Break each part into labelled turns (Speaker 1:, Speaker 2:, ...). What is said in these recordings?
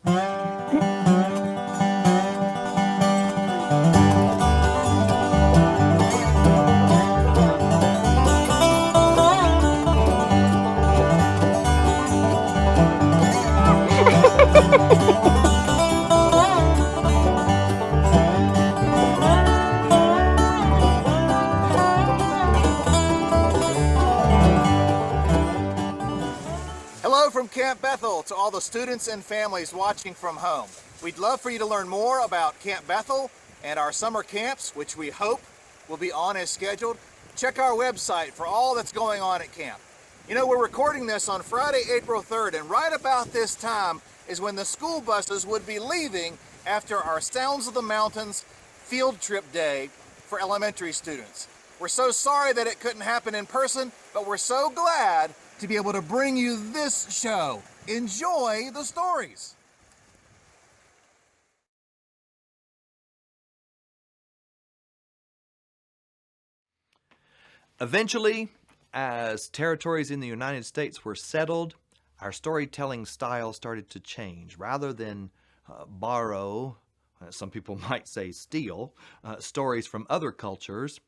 Speaker 1: Hello from Camp Bethel to all the students and families watching from home. We'd love for you to learn more about Camp Bethel and our summer camps, which we hope will be on as scheduled. Check our website for all that's going on at camp. You know, we're recording this on Friday, April 3rd, and right about this time is when the school buses would be leaving after our Sounds of the Mountains field trip day for elementary students. We're so sorry that it couldn't happen in person, but we're so glad to be able to bring you this show. Enjoy the stories.
Speaker 2: Eventually, as territories in the United States were settled, our storytelling style started to change. Rather than borrow, some people might say steal, stories from other cultures,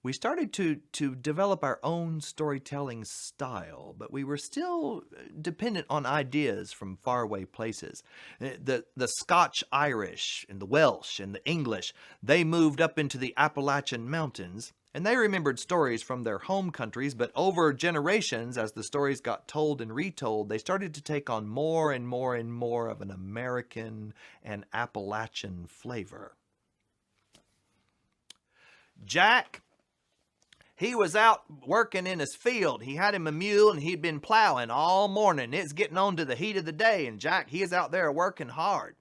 Speaker 2: we started to develop our own storytelling style, but we were still dependent on ideas from faraway places. The Scotch-Irish and the Welsh and the English, they moved up into the Appalachian Mountains, and they remembered stories from their home countries, but over generations, as the stories got told and retold, they started to take on more and more and more of an American and Appalachian flavor. Jack, he was out working in his field. He had him a mule and he'd been plowing all morning. It's getting on to the heat of the day, and Jack, he is out there working hard.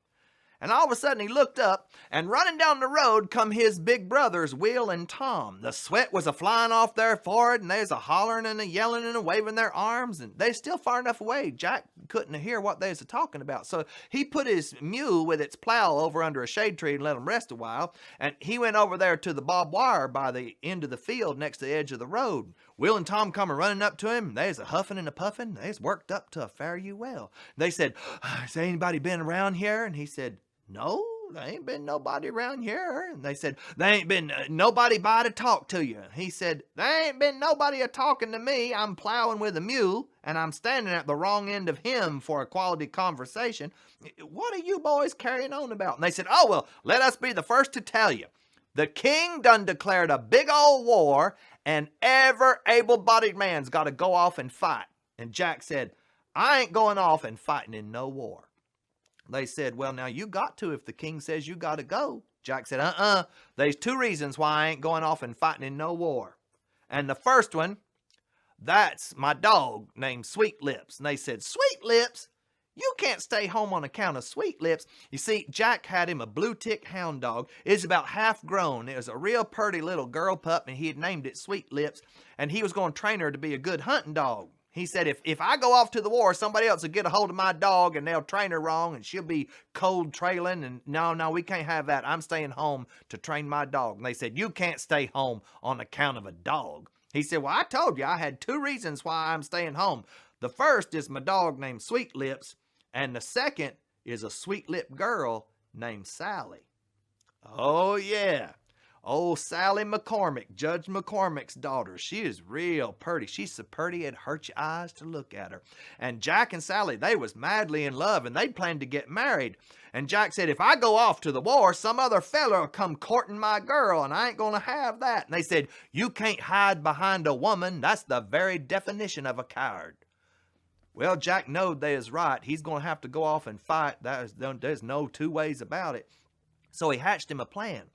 Speaker 2: And all of a sudden he looked up, and running down the road come his big brothers, Will and Tom. The sweat was a-flying off their forehead, and they was a-hollering and a-yelling and a-waving their arms, and they still far enough away Jack couldn't hear what they was talking about. So he put his mule with its plow over under a shade tree and let him rest a while, and he went over there to the barbed wire by the end of the field next to the edge of the road. Will and Tom come running up to him. They was a-huffing and a-puffing. They was worked up to a fare-you-well. They said, "Has anybody been around here?" And he said, "No, there ain't been nobody around here." And they said, "There ain't been nobody by to talk to you." He said, "There ain't been nobody a-talking to me. I'm plowing with a mule, and I'm standing at the wrong end of him for a quality conversation. What are you boys carrying on about?" And they said, "Oh, well, let us be the first to tell you. The king done declared a big old war, and every able-bodied man's got to go off and fight." And Jack said, "I ain't going off and fighting in no war." They said, "Well, now you got to if the king says you got to go." Jack said, "There's two reasons why I ain't going off and fighting in no war. And the first one, that's my dog named Sweet Lips." And they said, "Sweet Lips? You can't stay home on account of Sweet Lips." You see, Jack had him a blue tick hound dog. It's about half grown. It was a real purty little girl pup, and he had named it Sweet Lips. And he was going to train her to be a good hunting dog. He said, if I go off to the war, somebody else will get a hold of my dog and they'll train her wrong and she'll be cold trailing. And no, we can't have that. I'm staying home to train my dog." And they said, "You can't stay home on account of a dog." He said, "Well, I told you I had two reasons why I'm staying home. The first is my dog named Sweet Lips, and the second is a sweet-lipped girl named Sally." Oh, yeah. Old Sally McCormick, Judge McCormick's daughter. She is real purty. She's so purty it hurts your eyes to look at her. And Jack and Sally, they was madly in love, and they planned to get married. And Jack said, "If I go off to the war, some other fella will come courting my girl, and I ain't gonna have that." And they said, "You can't hide behind a woman. That's the very definition of a coward." Well, Jack knowed they is right. He's gonna have to go off and fight. There's no two ways about it. So he hatched him a plan.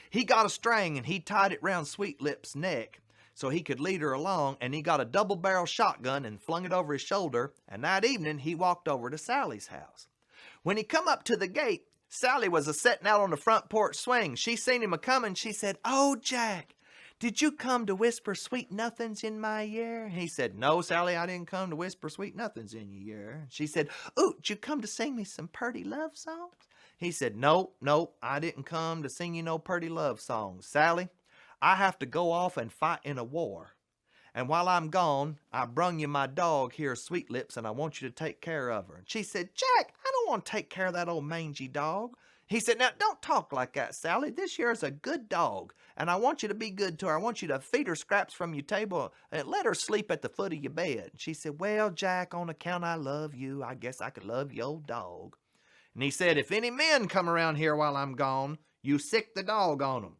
Speaker 2: He got a string and he tied it round Sweet Lips' neck so he could lead her along, and he got a double-barrel shotgun and flung it over his shoulder, and that evening he walked over to Sally's house. When he come up to the gate, Sally was a-setting out on the front porch swing. She seen him a-coming. She said, "Oh, Jack, did you come to whisper sweet nothings in my ear?" He said, "No, Sally, I didn't come to whisper sweet nothings in your ear." She said, "Ooh, did you come to sing me some purty love songs?" He said, Nope, I didn't come to sing you no purty love songs. Sally, I have to go off and fight in a war. And while I'm gone, I brung you my dog here, Sweet Lips, and I want you to take care of her. And she said, Jack, I don't want to take care of that old mangy dog. He said, now, don't talk like that, Sally. This here is a good dog, and I want you to be good to her. I want you to feed her scraps from your table and let her sleep at the foot of your bed. She said, well, Jack, on account I love you, I guess I could love your old dog. And he said, if any men come around here while I'm gone, you sick the dog on them.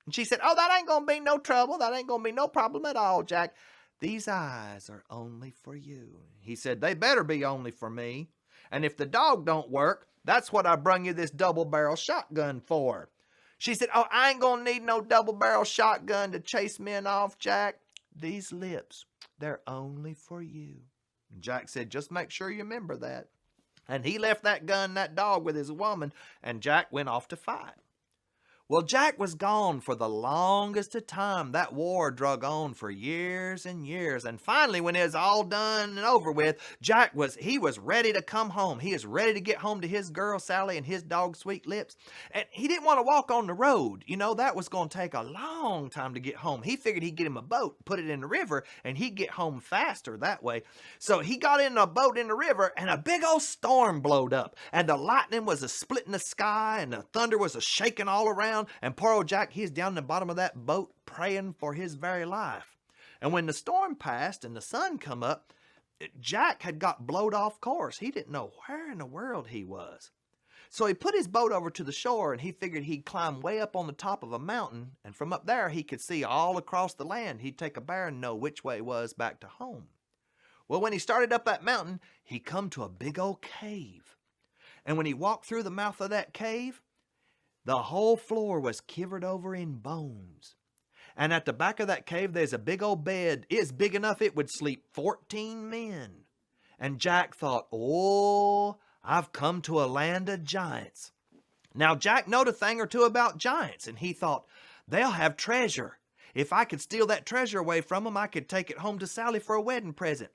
Speaker 2: And she said, oh, that ain't going to be no trouble. That ain't going to be no problem at all, Jack. These eyes are only for you. He said, they better be only for me. And if the dog don't work, that's what I brung you this double-barrel shotgun for. She said, oh, I ain't gonna need no double-barrel shotgun to chase men off, Jack. These lips, they're only for you. And Jack said, just make sure you remember that. And he left that gun, that dog with his woman, and Jack went off to fight. Well, Jack was gone for the longest of time. That war drug on for years and years. And finally, when it was all done and over with, Jack was ready to come home. He was ready to get home to his girl, Sally, and his dog, Sweet Lips. And he didn't want to walk on the road. You know, that was going to take a long time to get home. He figured he'd get him a boat, put it in the river, and he'd get home faster that way. So he got in a boat in the river, and a big old storm blowed up. And the lightning was a-splitting the sky, and the thunder was a-shaking all around. And poor old Jack, he's down in the bottom of that boat praying for his very life. And when the storm passed and the sun come up, Jack had got blowed off course. He didn't know where in the world he was. So he put his boat over to the shore, and he figured he'd climb way up on the top of a mountain, and from up there he could see all across the land. He'd take a bear and know which way was back to home. Well, when he started up that mountain, he come to a big old cave. And when he walked through the mouth of that cave, the whole floor was covered over in bones. And at the back of that cave, there's a big old bed. It's big enough it would sleep 14 men. And Jack thought, oh, I've come to a land of giants. Now, Jack knowed a thing or two about giants, and he thought, they'll have treasure. If I could steal that treasure away from them, I could take it home to Sally for a wedding present.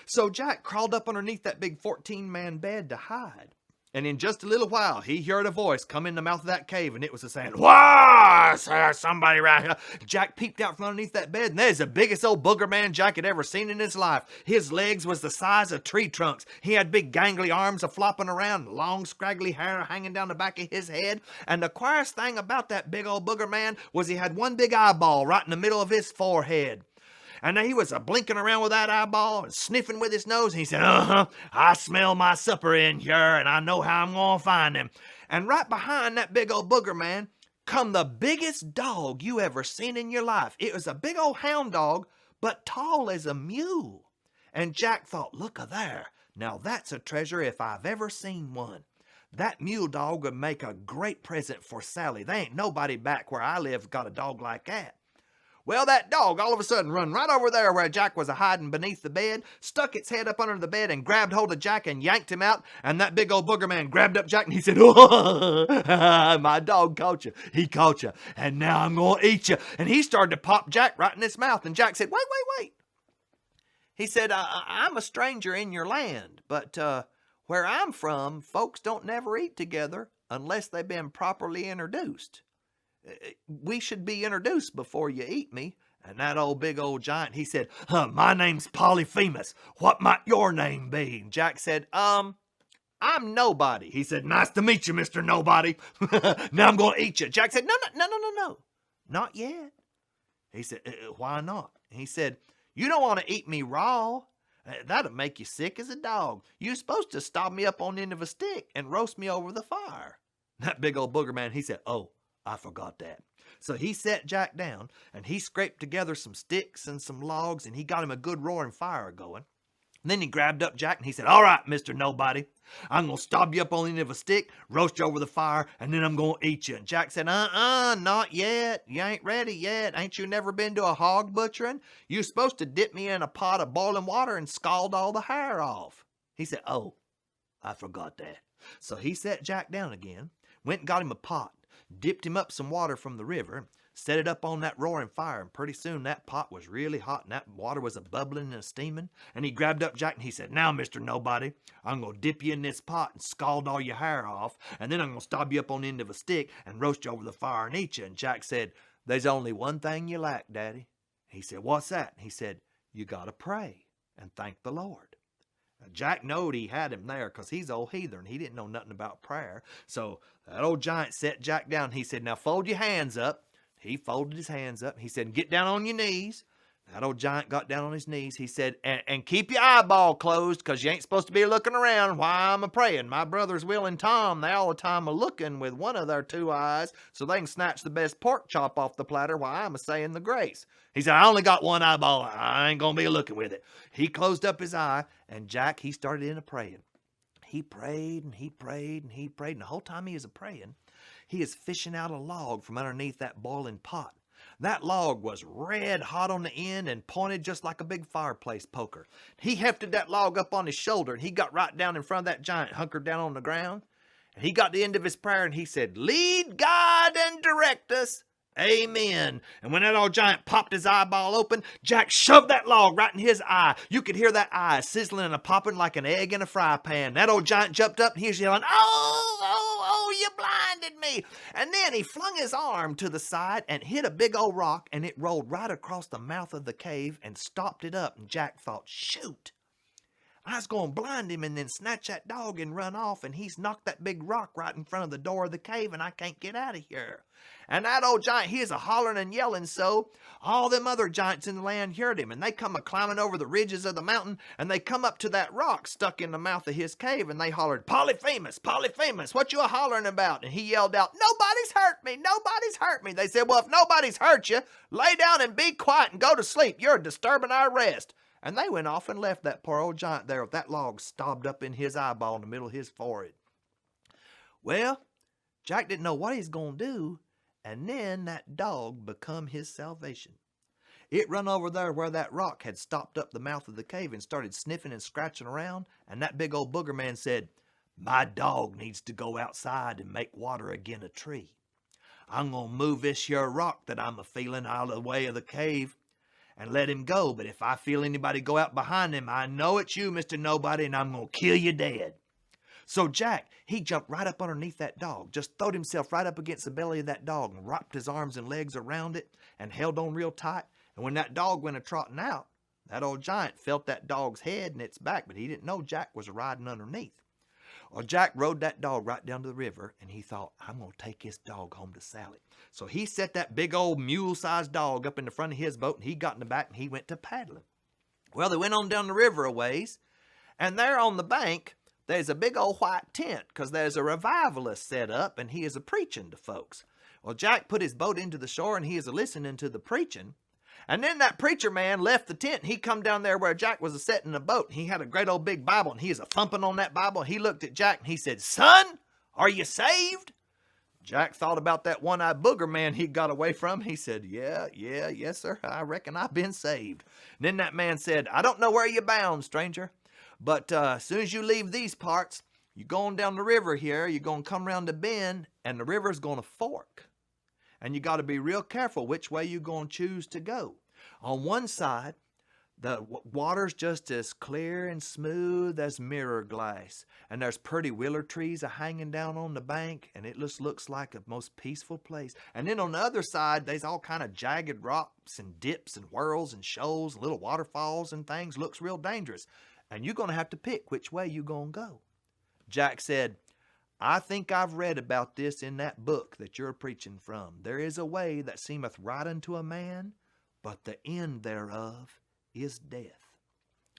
Speaker 2: So Jack crawled up underneath that big 14-man bed to hide. And in just a little while, he heard a voice come in the mouth of that cave, and it was saying, "Whoa, there's somebody right here." Jack peeped out from underneath that bed, and there's the biggest old booger man Jack had ever seen in his life. His legs was the size of tree trunks. He had big gangly arms a-flopping around, long scraggly hair hanging down the back of his head. And the queerest thing about that big old booger man was he had one big eyeball right in the middle of his forehead. And he was blinking around with that eyeball and sniffing with his nose. And he said, I smell my supper in here, and I know how I'm going to find him. And right behind that big old booger man come the biggest dog you ever seen in your life. It was a big old hound dog, but tall as a mule. And Jack thought, look there. Now that's a treasure if I've ever seen one. That mule dog would make a great present for Sally. There ain't nobody back where I live got a dog like that. Well, that dog all of a sudden run right over there where Jack was hiding beneath the bed, stuck its head up under the bed and grabbed hold of Jack and yanked him out. And that big old booger man grabbed up Jack and he said, "Oh, my dog caught you. He caught you. And now I'm going to eat you." And he started to pop Jack right in his mouth. And Jack said, wait. He said, I'm a stranger in your land, but where I'm from, folks don't never eat together unless they've been properly introduced. We should be introduced before you eat me." And that old big old giant, he said, "My name's Polyphemus. What might your name be?" And Jack said, I'm Nobody. He said, "Nice to meet you, Mr. Nobody. Now I'm going to eat you." Jack said, No. Not yet. He said, "Why not?" He said, "You don't want to eat me raw. That'll make you sick as a dog. You're supposed to stop me up on the end of a stick and roast me over the fire." That big old booger man, he said, "Oh, I forgot that." So he set Jack down, and he scraped together some sticks and some logs, and he got him a good roaring fire going. And then he grabbed up Jack, and he said, "All right, Mr. Nobody, I'm going to stab you up on the end of a stick, roast you over the fire, and then I'm going to eat you." And Jack said, "Not yet. You ain't ready yet. Ain't you never been to a hog butchering? You're supposed to dip me in a pot of boiling water and scald all the hair off." He said, "Oh, I forgot that." So he set Jack down again, went and got him a pot, dipped him up some water from the river, set it up on that roaring fire, and pretty soon that pot was really hot and that water was a-bubbling and a-steaming. And he grabbed up Jack and he said, "Now, Mr. Nobody, I'm going to dip you in this pot and scald all your hair off, and then I'm going to stab you up on the end of a stick and roast you over the fire and eat you." And Jack said, "There's only one thing you lack, Daddy." He said, "What's that?" He said, you got to pray and thank the Lord. Now, Jack knowed he had him there because he's old heathen. He didn't know nothing about prayer. So that old giant set Jack down. He said, now fold your hands up. He folded his hands up. He said, get down on your knees. That old giant got down on his knees. He said, and keep your eyeball closed because you ain't supposed to be looking around while I'm a-praying. My brothers Will and Tom, they all the time are looking with one of their two eyes so they can snatch the best pork chop off the platter while I'm a-saying the grace. He said, I only got one eyeball. I ain't going to be looking with it. He closed up his eye, and Jack, he started in a-praying. He prayed, and he prayed, and he prayed. And the whole time he is a-praying, he is fishing out a log from underneath that boiling pot. That log was red hot on the end and pointed just like a big fireplace poker. He hefted that log up on his shoulder, and he got right down in front of that giant, hunkered down on the ground. And he got to the end of his prayer, and he said, lead God and direct us. Amen. And when that old giant popped his eyeball open, Jack shoved that log right in his eye. You could hear that eye sizzling and a-popping like an egg in a fry pan. That old giant jumped up and he was yelling, oh, you blinded me. And then he flung his arm to the side and hit a big old rock, and it rolled right across the mouth of the cave and stopped it up. And Jack thought, shoot, I was going to blind him and then snatch that dog and run off, and he's knocked that big rock right in front of the door of the cave, and I can't get out of here. And that old giant, he is a-hollering and yelling so, all them other giants in the land heard him, and they come a-climbing over the ridges of the mountain, and they come up to that rock stuck in the mouth of his cave, and they hollered, Polyphemus, Polyphemus, what you a-hollering about? And he yelled out, nobody's hurt me, nobody's hurt me. They said, well, if nobody's hurt you, lay down and be quiet and go to sleep. You're disturbing our rest. And they went off and left that poor old giant there with that log stobbed up in his eyeball in the middle of his forehead. Well, Jack didn't know what he's going to do, and then that dog become his salvation. It run over there where that rock had stopped up the mouth of the cave and started sniffing and scratching around, and that big old booger man said, my dog needs to go outside and make water agin a tree. I'm going to move this here rock that I'm a-feeling out of the way of the cave and let him go. But if I feel anybody go out behind him, I know it's you, Mr. Nobody, and I'm going to kill you dead. So Jack, he jumped right up underneath that dog, just throwed himself right up against the belly of that dog and wrapped his arms and legs around it and held on real tight. And when that dog went a-trotting out, that old giant felt that dog's head and its back, but he didn't know Jack was riding underneath. Well, Jack rode that dog right down to the river, and he thought, I'm going to take this dog home to Sally. So he set that big old mule-sized dog up in the front of his boat, and he got in the back, and he went to paddling. Well, they went on down the river a ways, and there on the bank, there's a big old white tent, because there's a revivalist set up, and he is a-preaching to folks. Well, Jack put his boat into the shore, and he is a-listening to the preaching. And then that preacher man left the tent, and he come down there where Jack was a-setting in the boat, and he had a great old big Bible, and he is a-thumping on that Bible. He looked at Jack, and he said, son, are you saved? Jack thought about that one-eyed booger man he got away from. He said, yes, sir, I reckon I've been saved. And then that man said, I don't know where you're bound, stranger, but as soon as you leave these parts, you're going down the river here, you're going to come around the bend, and the river's going to fork. And you got to be real careful which way you're going to choose to go. On one side, the water's just as clear and smooth as mirror glass. And there's pretty willow trees hanging down on the bank, and it just looks like a most peaceful place. And then on the other side, there's all kind of jagged rocks and dips and whirls and shoals, little waterfalls and things. Looks real dangerous. And you're going to have to pick which way you're going to go. Jack said, I think I've read about this in that book that you're preaching from. There is a way that seemeth right unto a man, but the end thereof is death.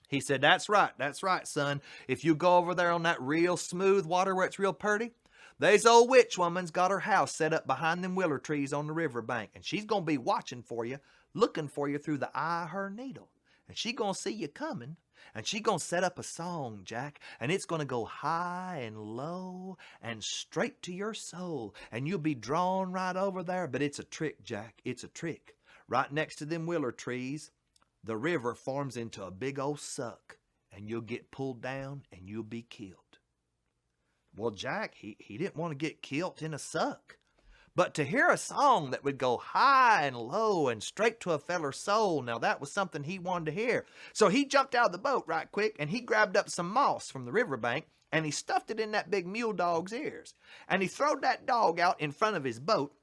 Speaker 2: He said, that's right, son. If you go over there on that real smooth water where it's real purty, there's old witch woman's got her house set up behind them willow trees on the river bank, and she's going to be watching for you, looking for you through the eye of her needle. And she's going to see you coming, and she's going to set up a song, Jack, and it's going to go high and low and straight to your soul, and you'll be drawn right over there. But it's a trick, Jack, it's a trick. Right next to them willow trees, the river forms into a big old suck, and you'll get pulled down and you'll be killed. Well, Jack, he didn't want to get killed in a suck. But to hear a song that would go high and low and straight to a feller's soul, now that was something he wanted to hear. So he jumped out of the boat right quick, and he grabbed up some moss from the riverbank, and he stuffed it in that big mule dog's ears. And he throwed that dog out in front of his boat,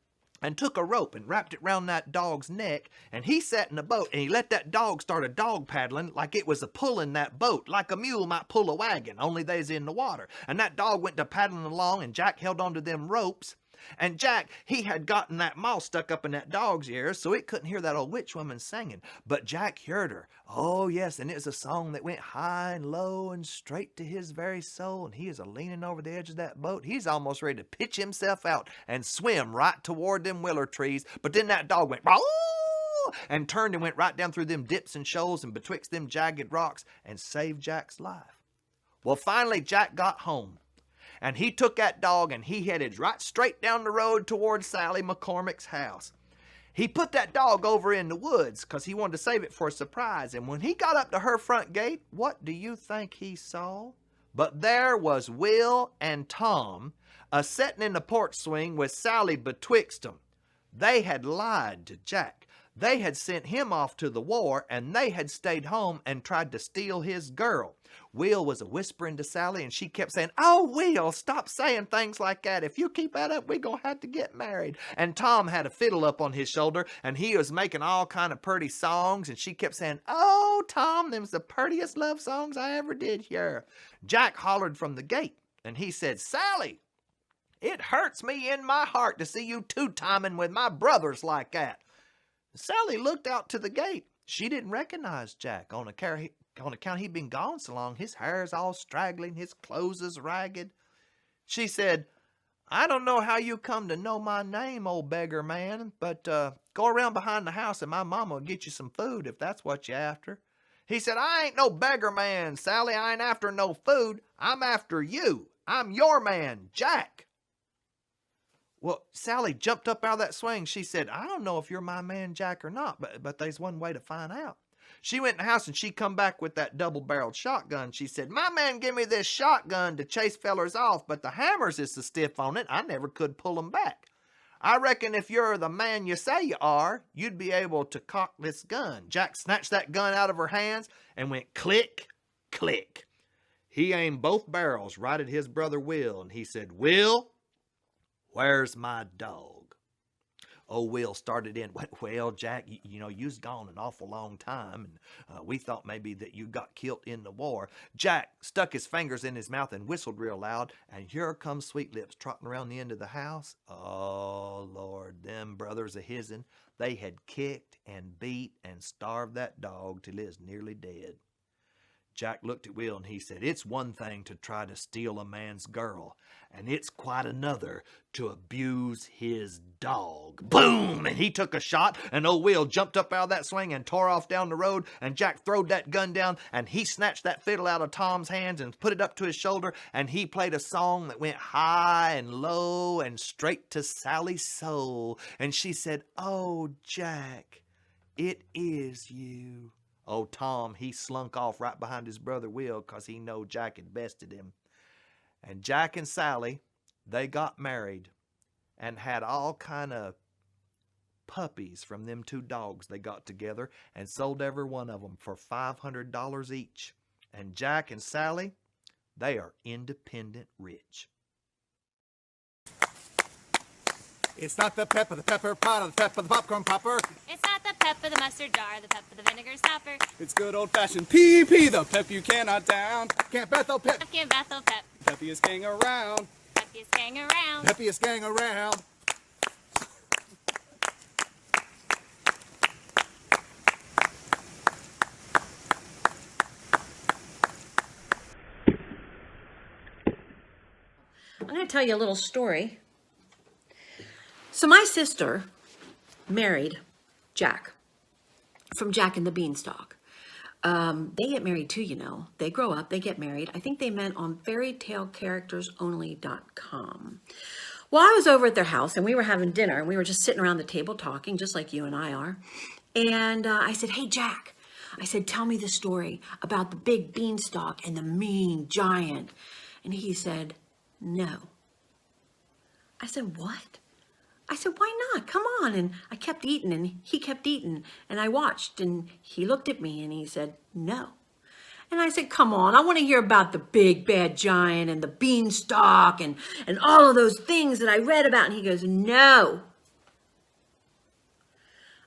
Speaker 2: and took a rope and wrapped it round that dog's neck, and he sat in the boat, and he let that dog start a dog paddling like it was a pulling that boat, like a mule might pull a wagon, only they's in the water. And that dog went to paddling along, and Jack held onto them ropes, and Jack, he had gotten that mouse stuck up in that dog's ears, so it couldn't hear that old witch woman singing. But Jack heard her. Oh, yes, and it was a song that went high and low and straight to his very soul, and he is a-leaning over the edge of that boat. He's almost ready to pitch himself out and swim right toward them willow trees. But then that dog went, "Bow!" and turned and went right down through them dips and shoals and betwixt them jagged rocks and saved Jack's life. Well, finally, Jack got home. And he took that dog and he headed right straight down the road toward Sally McCormick's house. He put that dog over in the woods because he wanted to save it for a surprise. And when he got up to her front gate, what do you think he saw? But there was Will and Tom a-setting in the porch swing with Sally betwixt them. They had lied to Jack. They had sent him off to the war, and they had stayed home and tried to steal his girl. Will was a-whispering to Sally, and she kept saying, "Oh, Will, stop saying things like that. If you keep that up, we're going to have to get married." And Tom had a fiddle up on his shoulder, and he was making all kind of pretty songs, and she kept saying, "Oh, Tom, them's the prettiest love songs I ever did hear." Jack hollered from the gate, and he said, "Sally, it hurts me in my heart to see you two-timing with my brothers like that." Sally looked out to the gate. She didn't recognize Jack on account he'd been gone so long. His hair's all straggling, his clothes is ragged. She said, "I don't know how you come to know my name, old beggar man, but go around behind the house and my mama will get you some food if that's what you're after." He said, "I ain't no beggar man, Sally. I ain't after no food. I'm after you. I'm your man, Jack." Well, Sally jumped up out of that swing. She said, "I don't know if you're my man Jack or not, but there's one way to find out." She went in the house and she come back with that double-barreled shotgun. She said, "My man give me this shotgun to chase fellers off, but the hammers is so stiff on it, I never could pull 'em back. I reckon if you're the man you say you are, you'd be able to cock this gun." Jack snatched that gun out of her hands and went click, click. He aimed both barrels right at his brother Will, and he said, "Will, where's my dog?" Old Will started in, "Well, Jack, you know, you's gone an awful long time, and we thought maybe that you got killed in the war." Jack stuck his fingers in his mouth and whistled real loud, and here comes Sweet Lips trotting around the end of the house. Oh, Lord, them brothers of his'n, they had kicked and beat and starved that dog till it's nearly dead. Jack looked at Will and he said, "It's one thing to try to steal a man's girl, and it's quite another to abuse his dog." Boom! And he took a shot, and old Will jumped up out of that swing and tore off down the road, and Jack throwed that gun down, and he snatched that fiddle out of Tom's hands and put it up to his shoulder, and he played a song that went high and low and straight to Sally's soul. And she said, "Oh, Jack, it is you." Old Tom, he slunk off right behind his brother Will because he knowed Jack had bested him. And Jack and Sally, they got married and had all kind of puppies from them two dogs they got together and sold every one of them for $500 each. And Jack and Sally, they are independent rich.
Speaker 1: It's not the pep of the pepper pot or the pep of the popcorn popper.
Speaker 3: It's not the pep of the mustard jar, the pep of the vinegar stopper.
Speaker 4: It's good old-fashioned PEP, the pep you cannot down.
Speaker 1: Camp Bethel PEP.
Speaker 3: Camp Bethel PEP.
Speaker 4: Peppiest gang around.
Speaker 3: Peppiest gang around.
Speaker 1: Peppiest gang around.
Speaker 5: I'm going to tell you a little story. So my sister married Jack from Jack and the Beanstalk. They get married too, you know. They grow up, they get married. I think they met on fairytalecharactersonly.com. Well, I was over at their house and we were having dinner and we were just sitting around the table talking just like you and I are. And I said, "Hey, Jack," I said, "tell me the story about the big beanstalk and the mean giant." And he said, "No." I said, "What?" I said, "Why not? Come on." And I kept eating and he kept eating and I watched and he looked at me and he said, "No." And I said, "Come on, I want to hear about the big bad giant and the beanstalk and all of those things that I read about." And he goes, "No."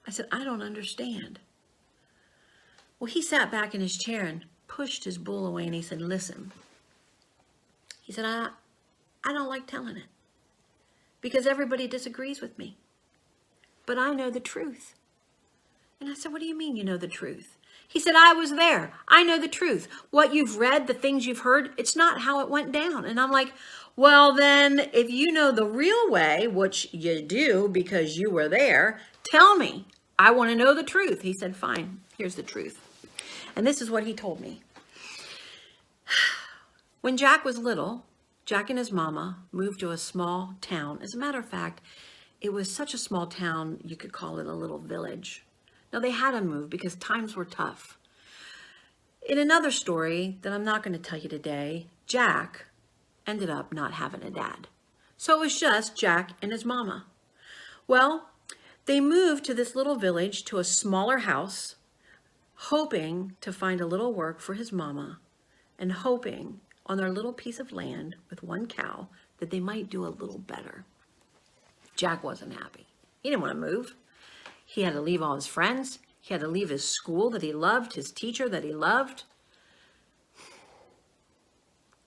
Speaker 5: I said, I don't understand. Well, he sat back in his chair and pushed his bull away, and he said, listen. He said, I don't like telling it because everybody disagrees with me, but I know the truth. And I said, what do you mean you know the truth? He said, I was there. I know the truth. What you've read, the things you've heard, it's not how it went down. And I'm like, well, then if you know the real way, which you do because you were there, tell me. I want to know the truth. He said, fine, here's the truth. And this is what he told me. When Jack was little, Jack and his mama moved to a small town. As a matter of fact, it was such a small town, you could call it a little village. Now, they had to move because times were tough. In another story that I'm not going to tell you today, Jack ended up not having a dad. So it was just Jack and his mama. Well, they moved to this little village, to a smaller house, hoping to find a little work for his mama and hoping on their little piece of land with one cow that they might do a little better. Jack wasn't happy. He didn't want to move. He had to leave all his friends. He had to leave his school that he loved, his teacher that he loved.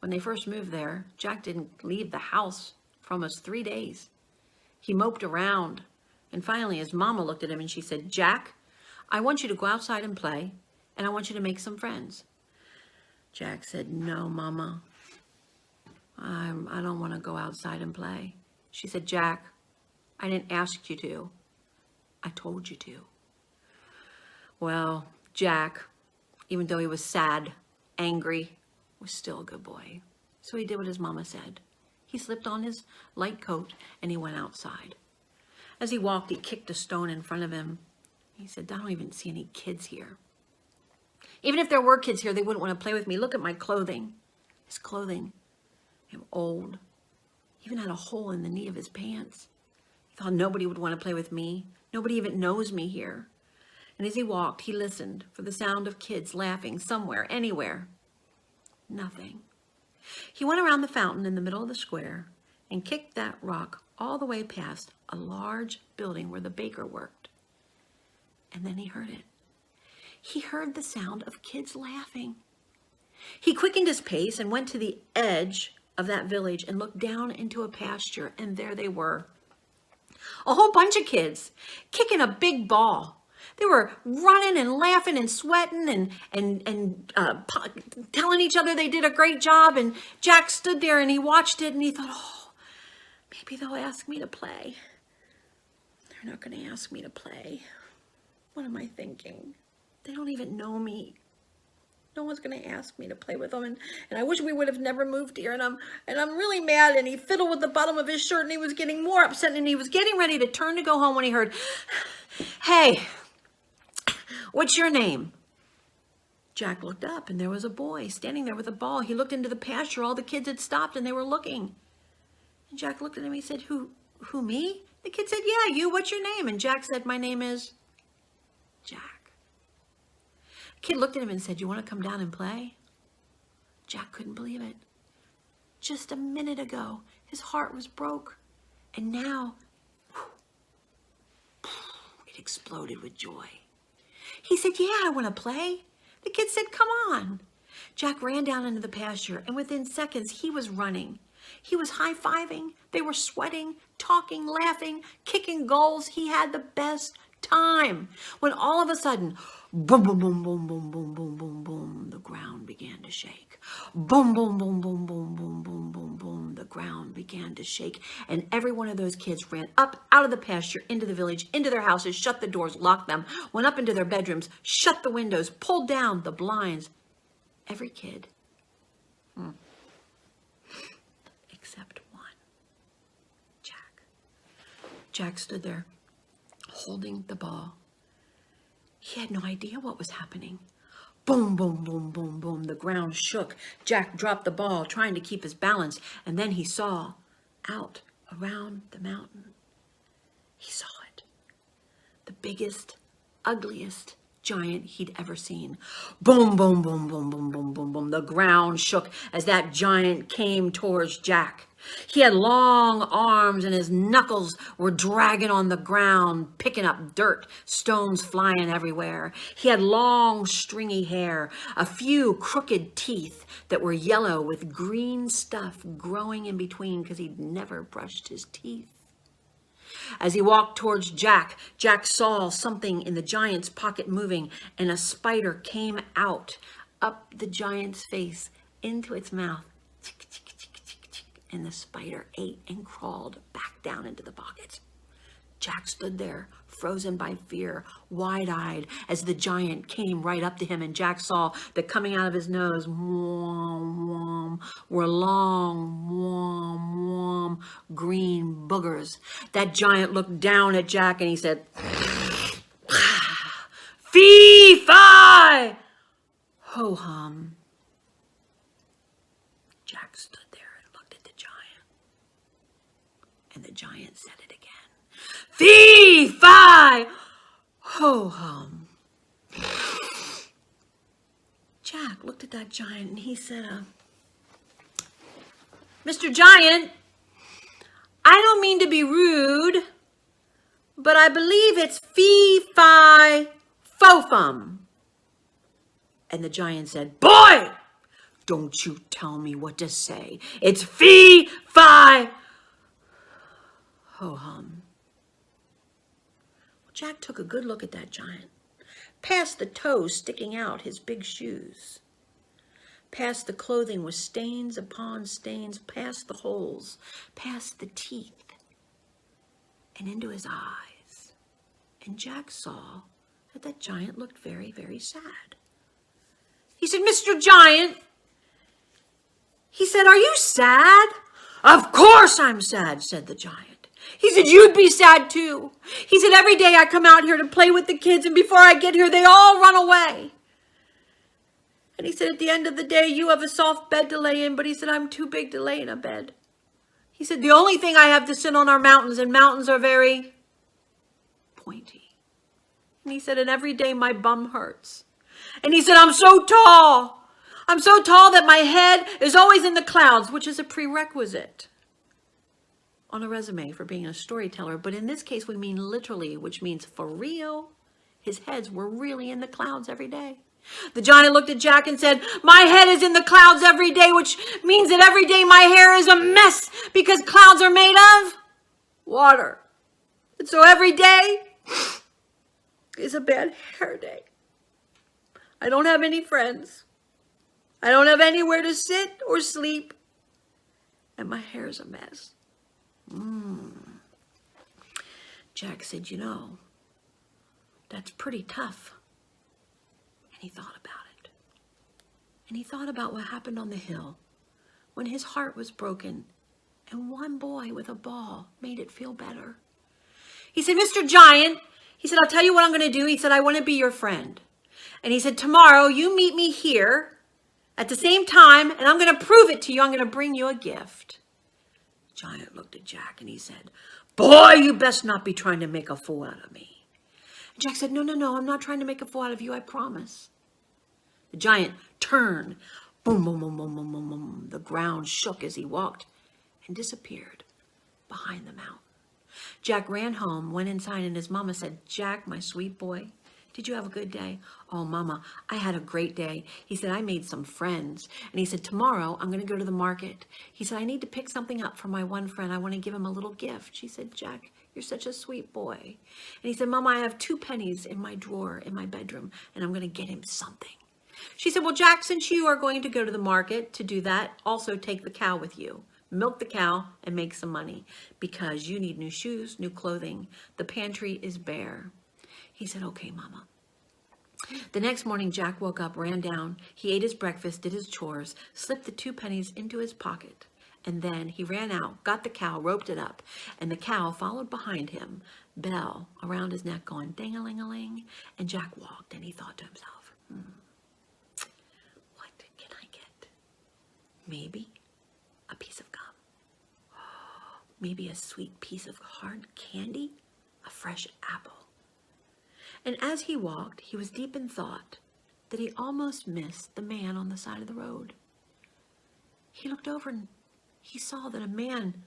Speaker 5: When they first moved there, Jack didn't leave the house for almost 3 days. He moped around. And finally, his mama looked at him and she said, Jack, I want you to go outside and play, and I want you to make some friends. Jack said, no, Mama, I don't want to go outside and play. She said, Jack, I didn't ask you to. I told you to. Well, Jack, even though he was sad, angry, was still a good boy. So he did what his mama said. He slipped on his light coat and he went outside. As he walked, he kicked a stone in front of him. He said, I don't even see any kids here. Even if there were kids here, they wouldn't want to play with me. Look at my clothing. His clothing. I'm old. He even had a hole in the knee of his pants. He thought nobody would want to play with me. Nobody even knows me here. And as he walked, he listened for the sound of kids laughing somewhere, anywhere. Nothing. He went around the fountain in the middle of the square and kicked that rock all the way past a large building where the baker worked. And then he heard it. He heard the sound of kids laughing. He quickened his pace and went to the edge of that village and looked down into a pasture, and there they were. A whole bunch of kids kicking a big ball. They were running and laughing and sweating and telling each other they did a great job. And Jack stood there and he watched it and he thought, oh, maybe they'll ask me to play. They're not going to ask me to play. What am I thinking? They don't even know me. No one's going to ask me to play with them. And I wish we would have never moved here. And I'm really mad. And he fiddled with the bottom of his shirt and he was getting more upset. And he was getting ready to turn to go home when he heard, hey, what's your name? Jack looked up and there was a boy standing there with a ball. He looked into the pasture. All the kids had stopped and they were looking. And Jack looked at him and he said, who, me? The kid said, yeah, you. What's your name? And Jack said, my name is Jack. The kid looked at him and said, you want to come down and play? Jack couldn't believe it. Just a minute ago, his heart was broke. And now, it exploded with joy. He said, yeah, I want to play. The kid said, come on. Jack ran down into the pasture, and within seconds, he was running. He was high-fiving. They were sweating, talking, laughing, kicking goals. He had the best time. When all of a sudden, boom, boom, boom, boom, boom, boom, boom, boom, boom, the ground began to shake. Boom, boom, boom, boom, boom, boom, boom, boom, boom, the ground began to shake. And every one of those kids ran up out of the pasture, into the village, into their houses, shut the doors, locked them, went up into their bedrooms, shut the windows, pulled down the blinds. Every kid. Except one. Jack. Jack stood there, holding the ball. He had no idea what was happening. Boom, boom, boom, boom, boom. The ground shook. Jack dropped the ball, trying to keep his balance. And then he saw out around the mountain. He saw it. The biggest, ugliest giant he'd ever seen. Boom, boom, boom, boom, boom, boom, boom, boom. The ground shook as that giant came towards Jack. He had long arms and his knuckles were dragging on the ground, picking up dirt, stones flying everywhere. He had long, stringy hair, a few crooked teeth that were yellow with green stuff growing in between because he'd never brushed his teeth. As he walked towards Jack, Jack saw something in the giant's pocket moving, and a spider came out up the giant's face into its mouth. And the spider ate and crawled back down into the pocket. Jack stood there, frozen by fear, wide-eyed, as the giant came right up to him, and Jack saw that coming out of his nose were long, green boogers. That giant looked down at Jack and he said, "Fee-fi! Ho-hum." Jack stood there and looked at the giant. And the giant said it again. "Fee-fi! Ho-hum." Jack looked at that giant and he said, "Mr. Giant, I don't mean to be rude, but I believe it's fee-fi-fo-fum." And the giant said, "Boy, don't you tell me what to say. It's fee-fi-ho-hum." Jack took a good look at that giant, past the toes sticking out his big shoes, past the clothing with stains upon stains, past the holes, past the teeth, and into his eyes. And Jack saw that that giant looked very, very sad. He said, "Mr. Giant," he said, "are you sad?" "Of course I'm sad," said the giant. He said, "You'd be sad too." He said, "Every day I come out here to play with the kids, and before I get here, they all run away." And he said, "At the end of the day, you have a soft bed to lay in," but he said, "I'm too big to lay in a bed." He said, "The only thing I have to sit on are mountains, and mountains are very pointy." And he said, "And every day my bum hurts." And he said, "I'm so tall. I'm so tall that my head is always in the clouds," which is a prerequisite on a resume for being a storyteller. But in this case, we mean literally, which means for real. His heads were really in the clouds every day. The giant looked at Jack and said, "My head is in the clouds every day, which means that every day my hair is a mess because clouds are made of water. And so every day is a bad hair day. I don't have any friends. I don't have anywhere to sit or sleep. And my hair is a mess." Jack said, "You know, that's pretty tough." And he thought about it. And he thought about what happened on the hill when his heart was broken and one boy with a ball made it feel better. He said, "Mr. Giant," he said, "I'll tell you what I'm going to do." He said, "I want to be your friend." And he said, "Tomorrow you meet me here at the same time, and I'm going to prove it to you. I'm going to bring you a gift." The giant looked at Jack and he said, "Boy, you best not be trying to make a fool out of me." And Jack said, No, I'm not trying to make a fool out of you, I promise." The giant turned. Boom, boom, boom, boom, boom, boom, boom. The ground shook as he walked and disappeared behind the mountain. Jack ran home, went inside, and his mama said, "Jack, my sweet boy, did you have a good day?" "Oh, Mama, I had a great day." He said, "I made some friends." And he said, "Tomorrow I'm going to go to the market." He said, "I need to pick something up for my one friend. I want to give him a little gift." She said, "Jack, you're such a sweet boy." And he said, "Mama, I have 2 pennies in my drawer in my bedroom, and I'm going to get him something." She said, "Well, Jack, since you are going to go to the market to do that, also take the cow with you. Milk the cow and make some money because you need new shoes, new clothing. The pantry is bare." He said, "Okay, Mama." The next morning, Jack woke up, ran down. He ate his breakfast, did his chores, slipped the 2 pennies into his pocket. And then he ran out, got the cow, roped it up. And the cow followed behind him, bell around his neck going ding-a-ling-a-ling. And Jack walked and he thought to himself, what can I get? Maybe a piece of gum. Maybe a sweet piece of hard candy, a fresh apple. And as he walked, he was deep in thought that he almost missed the man on the side of the road. He looked over and he saw that a man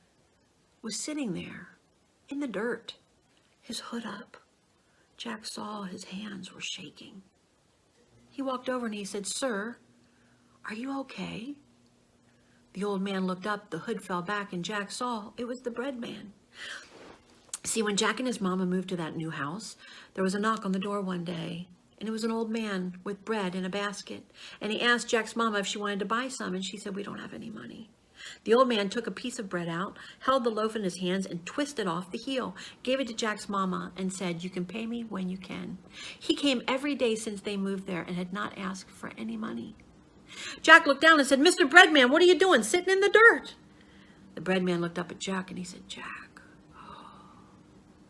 Speaker 5: was sitting there in the dirt, his hood up. Jack saw his hands were shaking. He walked over and he said, "Sir, are you okay?" The old man looked up, the hood fell back, and Jack saw it was the bread man. See, when Jack and his mama moved to that new house, there was a knock on the door one day, and it was an old man with bread in a basket. And he asked Jack's mama if she wanted to buy some, and she said, "We don't have any money." The old man took a piece of bread out, held the loaf in his hands, and twisted off the heel, gave it to Jack's mama, and said, "You can pay me when you can." He came every day since they moved there and had not asked for any money. Jack looked down and said, "Mr. Breadman, what are you doing sitting in the dirt?" The breadman looked up at Jack and he said, "Jack,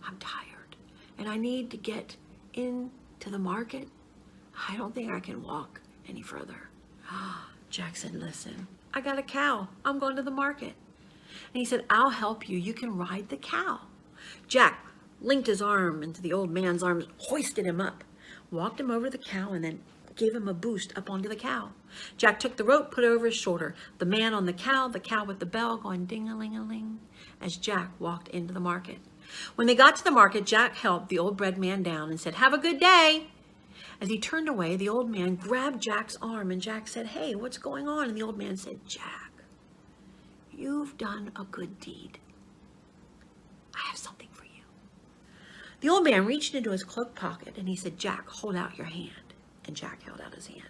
Speaker 5: I'm tired and I need to get into the market. I don't think I can walk any further." Jack said, "Listen, I got a cow. I'm going to the market." And he said, "I'll help you. You can ride the cow." Jack linked his arm into the old man's arms, hoisted him up, walked him over the cow, and then gave him a boost up onto the cow. Jack took the rope, put it over his shoulder. The man on the cow with the bell going ding-a-ling-a-ling as Jack walked into the market. When they got to the market, Jack helped the old bread man down and said, "Have a good day." As he turned away, the old man grabbed Jack's arm and Jack said, "Hey, what's going on?" And the old man said, "Jack, you've done a good deed. I have something for you." The old man reached into his cloak pocket and he said, "Jack, hold out your hand." And Jack held out his hand.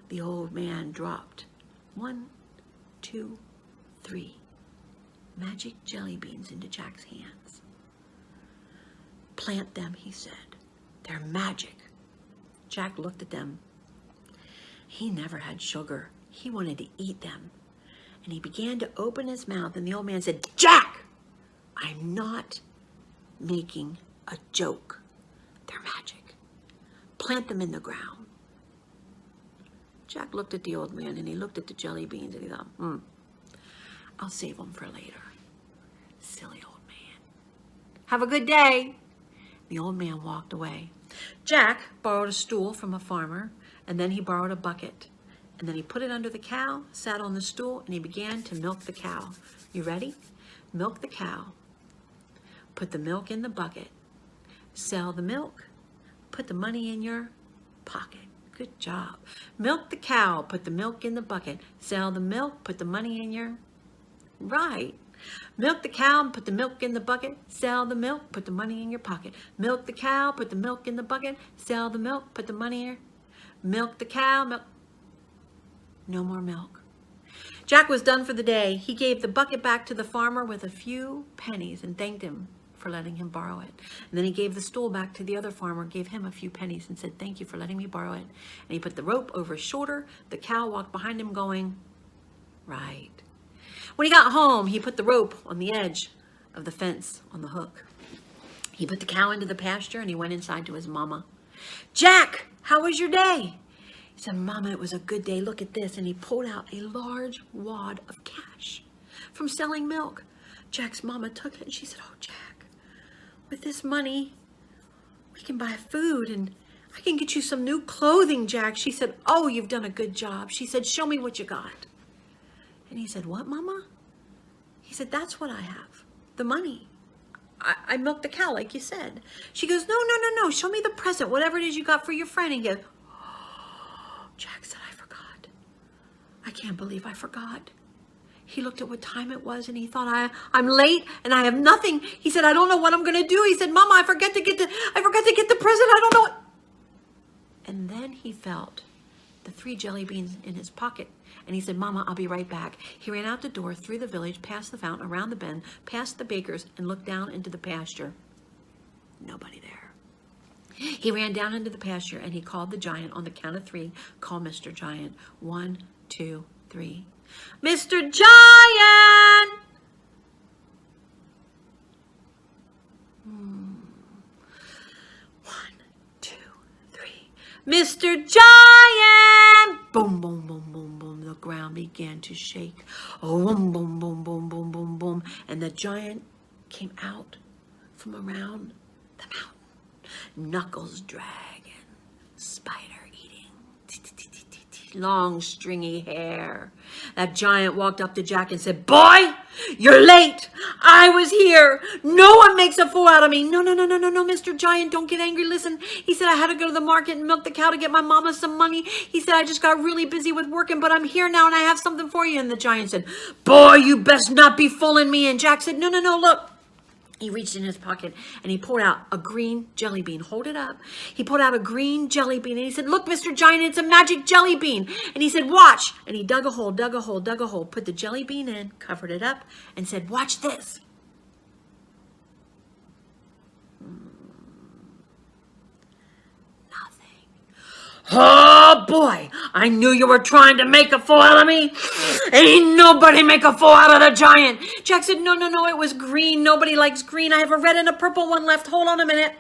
Speaker 5: The old man dropped 1, 2, 3 magic jelly beans into Jack's hands. "Plant them," he said. "They're magic." Jack looked at them. He never had sugar. He wanted to eat them. And he began to open his mouth, and the old man said, "Jack, I'm not making a joke. They're magic. Plant them in the ground." Jack looked at the old man, and he looked at the jelly beans, and he thought, I'll save them for later. Silly old man. "Have a good day." The old man walked away. Jack borrowed a stool from a farmer, and then he borrowed a bucket. And then he put it under the cow, sat on the stool, and he began to milk the cow. You ready? Milk the cow. Put the milk in the bucket. Sell the milk. Put the money in your pocket. Good job. Milk the cow. Put the milk in the bucket. Sell the milk. Put the money in your... Right. Milk the cow, put the milk in the bucket, sell the milk, put the money in your pocket. Milk the cow, put the milk in the bucket, sell the milk, put the money in your... Milk the cow, milk... No more milk. Jack was done for the day. He gave the bucket back to the farmer with a few pennies and thanked him for letting him borrow it. And then he gave the stool back to the other farmer, gave him a few pennies and said, "Thank you for letting me borrow it." And he put the rope over his shoulder. The cow walked behind him going, "Right." When he got home, he put the rope on the edge of the fence on the hook. He put the cow into the pasture and he went inside to his mama. "Jack, how was your day?" He said, "Mama, it was a good day. Look at this." And he pulled out a large wad of cash from selling milk. Jack's mama took it and she said, "Oh, Jack, with this money, we can buy food and I can get you some new clothing, Jack." She said, "Oh, you've done a good job." She said, "Show me what you got." And he said, "What, Mama?" He said, "That's what I have, the money. I milked the cow like you said." She goes, No. Show me the present, whatever it is you got for your friend." And he goes, "Oh," Jack said, "I forgot. I can't believe I forgot." He looked at what time it was and he thought, I'm late and I have nothing. He said, "I don't know what I'm going to do." He said, "Mama, I forgot to get the present. I don't know what." And then he felt the 3 jelly beans in his pocket. And he said, "Mama, I'll be right back." He ran out the door, through the village, past the fountain, around the bend, past the baker's, and looked down into the pasture. Nobody there. He ran down into the pasture and he called the giant on the count of 3. Call Mr. Giant. 1, 2, 3. "Mr. Giant!" 1, 2, 3. "Mr. Giant!" Boom, boom, boom, boom, boom. The ground began to shake. Oh, boom, boom, boom, boom, boom, boom, boom. And the giant came out from around the mountain. Knuckles dragging, spider eating, long stringy hair. That giant walked up to Jack and said, "Boy, you're late. I was here. No one makes a fool out of me." No, Mr. Giant, don't get angry. Listen, he said, "I had to go to the market and milk the cow to get my mama some money." He said, "I just got really busy with working, but I'm here now and I have something for you." And the giant said, "Boy, you best not be fooling me." And Jack said, No, look. He reached in his pocket and he pulled out a green jelly bean. Hold it up. He pulled out a green jelly bean and he said, "Look, Mr. Giant, it's a magic jelly bean." And he said, "Watch." And he dug a hole, put the jelly bean in, covered it up, and said, "Watch this." "Oh boy, I knew you were trying to make a fool out of me. Ain't nobody make a fool out of the giant." Jack said, No, it was green. Nobody likes green. I have a red and a purple one left. Hold on a minute.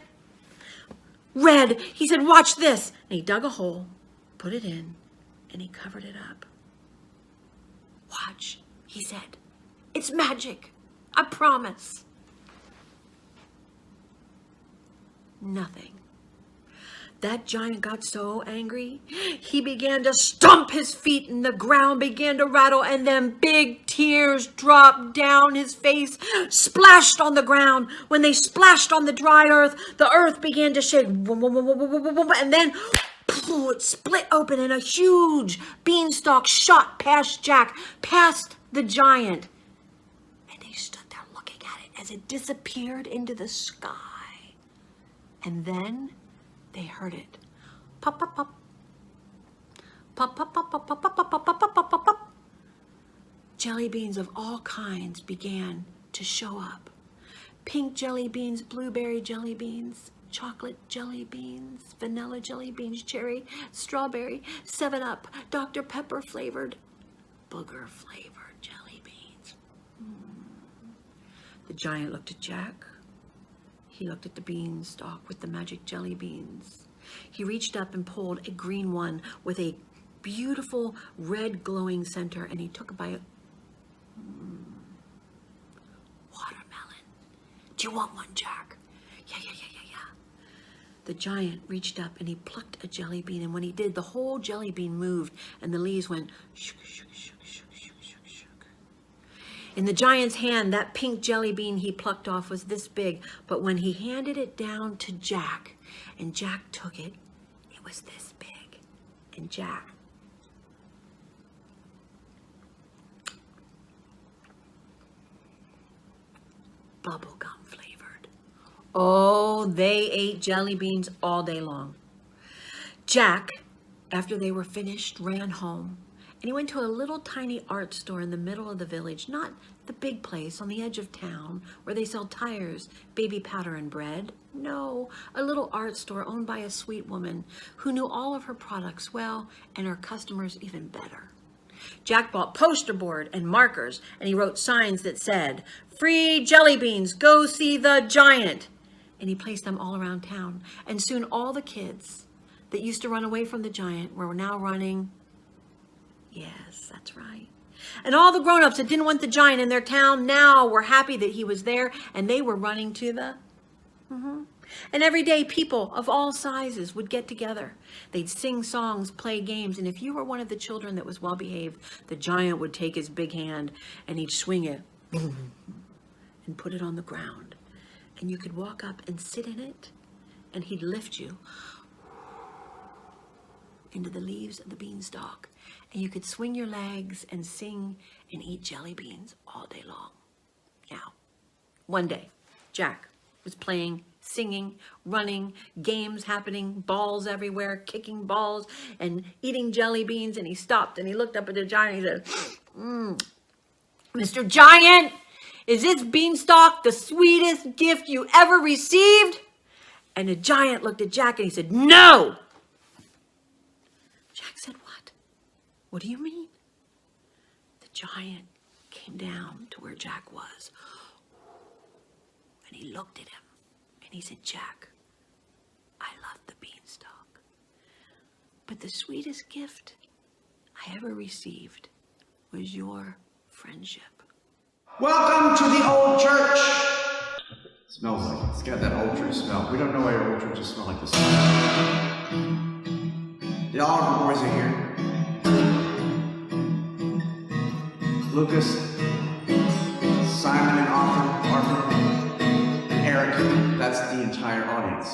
Speaker 5: Red. He said, "Watch this." And he dug a hole, put it in, and he covered it up. "Watch," he said. "It's magic. I promise." Nothing. That giant got so angry, he began to stomp his feet and the ground began to rattle and then big tears dropped down his face, splashed on the ground. When they splashed on the dry earth, the earth began to shake. And then it split open and a huge beanstalk shot past Jack, past the giant. And they stood there looking at it as it disappeared into the sky. And then they heard it. Pop, pop, pop. Pop, pop, pop, pop, pop, pop, pop, pop, pop, pop, pop, pop. Jelly beans of all kinds began to show up. Pink jelly beans, blueberry jelly beans, chocolate jelly beans, vanilla jelly beans, cherry, strawberry, 7-Up, Dr. Pepper flavored, Booger flavored jelly beans. The giant looked at Jack. He looked at the beanstalk with the magic jelly beans. He reached up and pulled a green one with a beautiful red glowing center, and he took a bite. Watermelon. "Do you want one, Jack?" Yeah. The giant reached up and he plucked a jelly bean, and when he did, the whole jelly bean moved and the leaves went shook, shook, shook, shook, shook, shook, shook. In the giant's hand, that pink jelly bean he plucked off was this big, but when he handed it down to Jack, and Jack took it, it was this big. And Jack, bubblegum flavored. Oh, they ate jelly beans all day long. Jack, after they were finished, ran home. And he went to a little tiny art store in the middle of the village, not the big place on the edge of town where they sell tires, baby powder, and bread. No, a little art store owned by a sweet woman who knew all of her products well and her customers even better. Jack bought poster board and markers, and he wrote signs that said, "Free jelly beans, go see the giant." And he placed them all around town. And soon all the kids that used to run away from the giant were now running. Yes, that's right. And all the grown-ups that didn't want the giant in their town now were happy that he was there, and they were running to the... And every day people of all sizes would get together. They'd sing songs, play games, and if you were one of the children that was well-behaved, the giant would take his big hand and he'd swing it and put it on the ground. And you could walk up and sit in it, and he'd lift you into the leaves of the beanstalk. And you could swing your legs and sing and eat jelly beans all day long. Now, one day, Jack was playing, singing, running, games happening, balls everywhere, kicking balls and eating jelly beans. And he stopped and he looked up at the giant and he said, "Mr. Giant, is this beanstalk the sweetest gift you ever received?" And the giant looked at Jack and he said, "No." Jack said, "What? What do you mean?" The giant came down to where Jack was, and he looked at him, and he said, "Jack, I love the beanstalk, but the sweetest gift I ever received was your friendship."
Speaker 6: Welcome to the old church. Smells like it. It's got that old church smell. We don't know why your old churches smell like this. The altar boys are here. Lucas, Simon and Arthur, and Eric. That's the entire audience.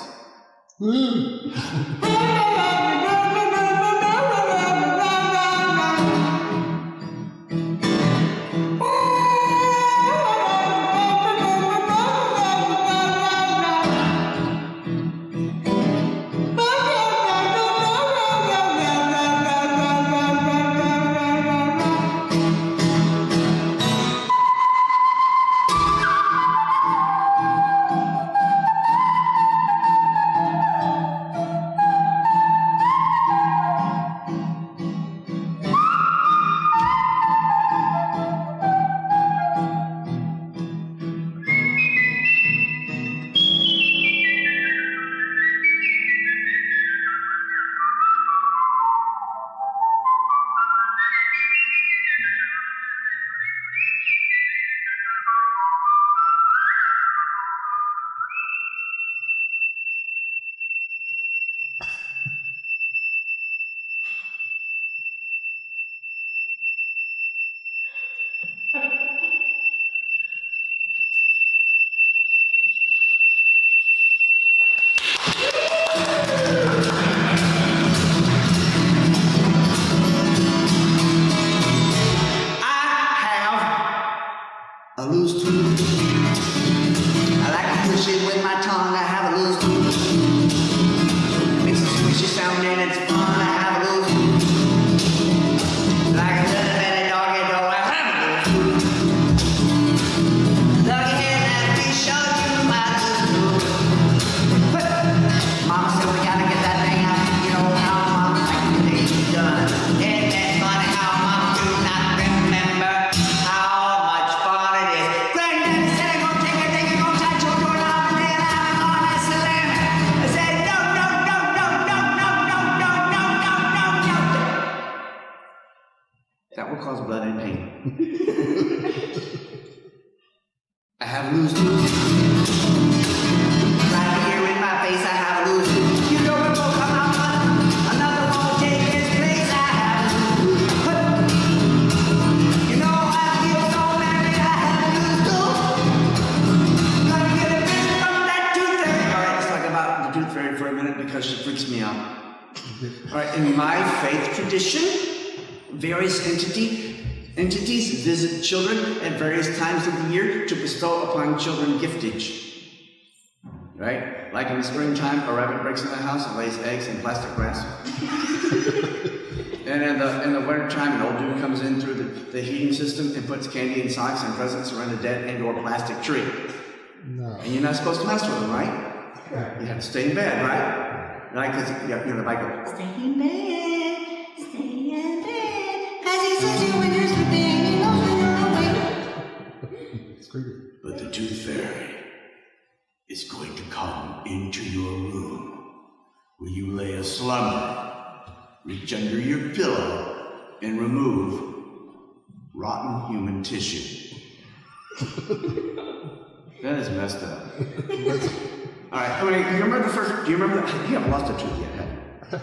Speaker 6: A loose tooth. I like to push it with my tongue. I have a loose tooth. It makes a squishy sound and it's fun. I have a loose tooth. Like a little bitty doggy dog. I have a loose tooth. Look here, let me show you my loose tooth. Mama said we gotta get that thing out. You know how Mama likes the things done. Isn't it funny how Mama do not remember how much fun it is? Granddaddy said I'm gonna take a thing and go touch your door now and then I'm gonna slam it. I said no. That will cause blood and pain. I have a loose tooth. Right here in my face, I have a loose tooth. You know it won't come out, but another won't take its place. I have a loose tooth. You know I feel so married. I have a loose tooth. Gonna get a visit from that tooth fairy. All right, let's talk about the tooth fairy for a minute because she freaks me out. All right, in my faith tradition, various entities visit children at various times of the year to bestow upon children giftage. Right? Like in the springtime, a rabbit breaks in the house and lays eggs in plastic grass. And in the wintertime, an old dude comes in through the heating system and puts candy and socks and presents around a dead and/or plastic tree.
Speaker 7: No.
Speaker 6: And you're not supposed to mess with them, right? You have to stay in bed, right? Right? Because the Bible goes, stay in bed, stay in bed. As he says you when you're sleeping, you know you're awake.
Speaker 7: It's creepy.
Speaker 6: But the tooth fairy is going to come into your room where you lay a slumber, reach under your pillow, and remove rotten human tissue. That is messed up. All right, do you remember the first, you haven't lost a tooth yet, have you?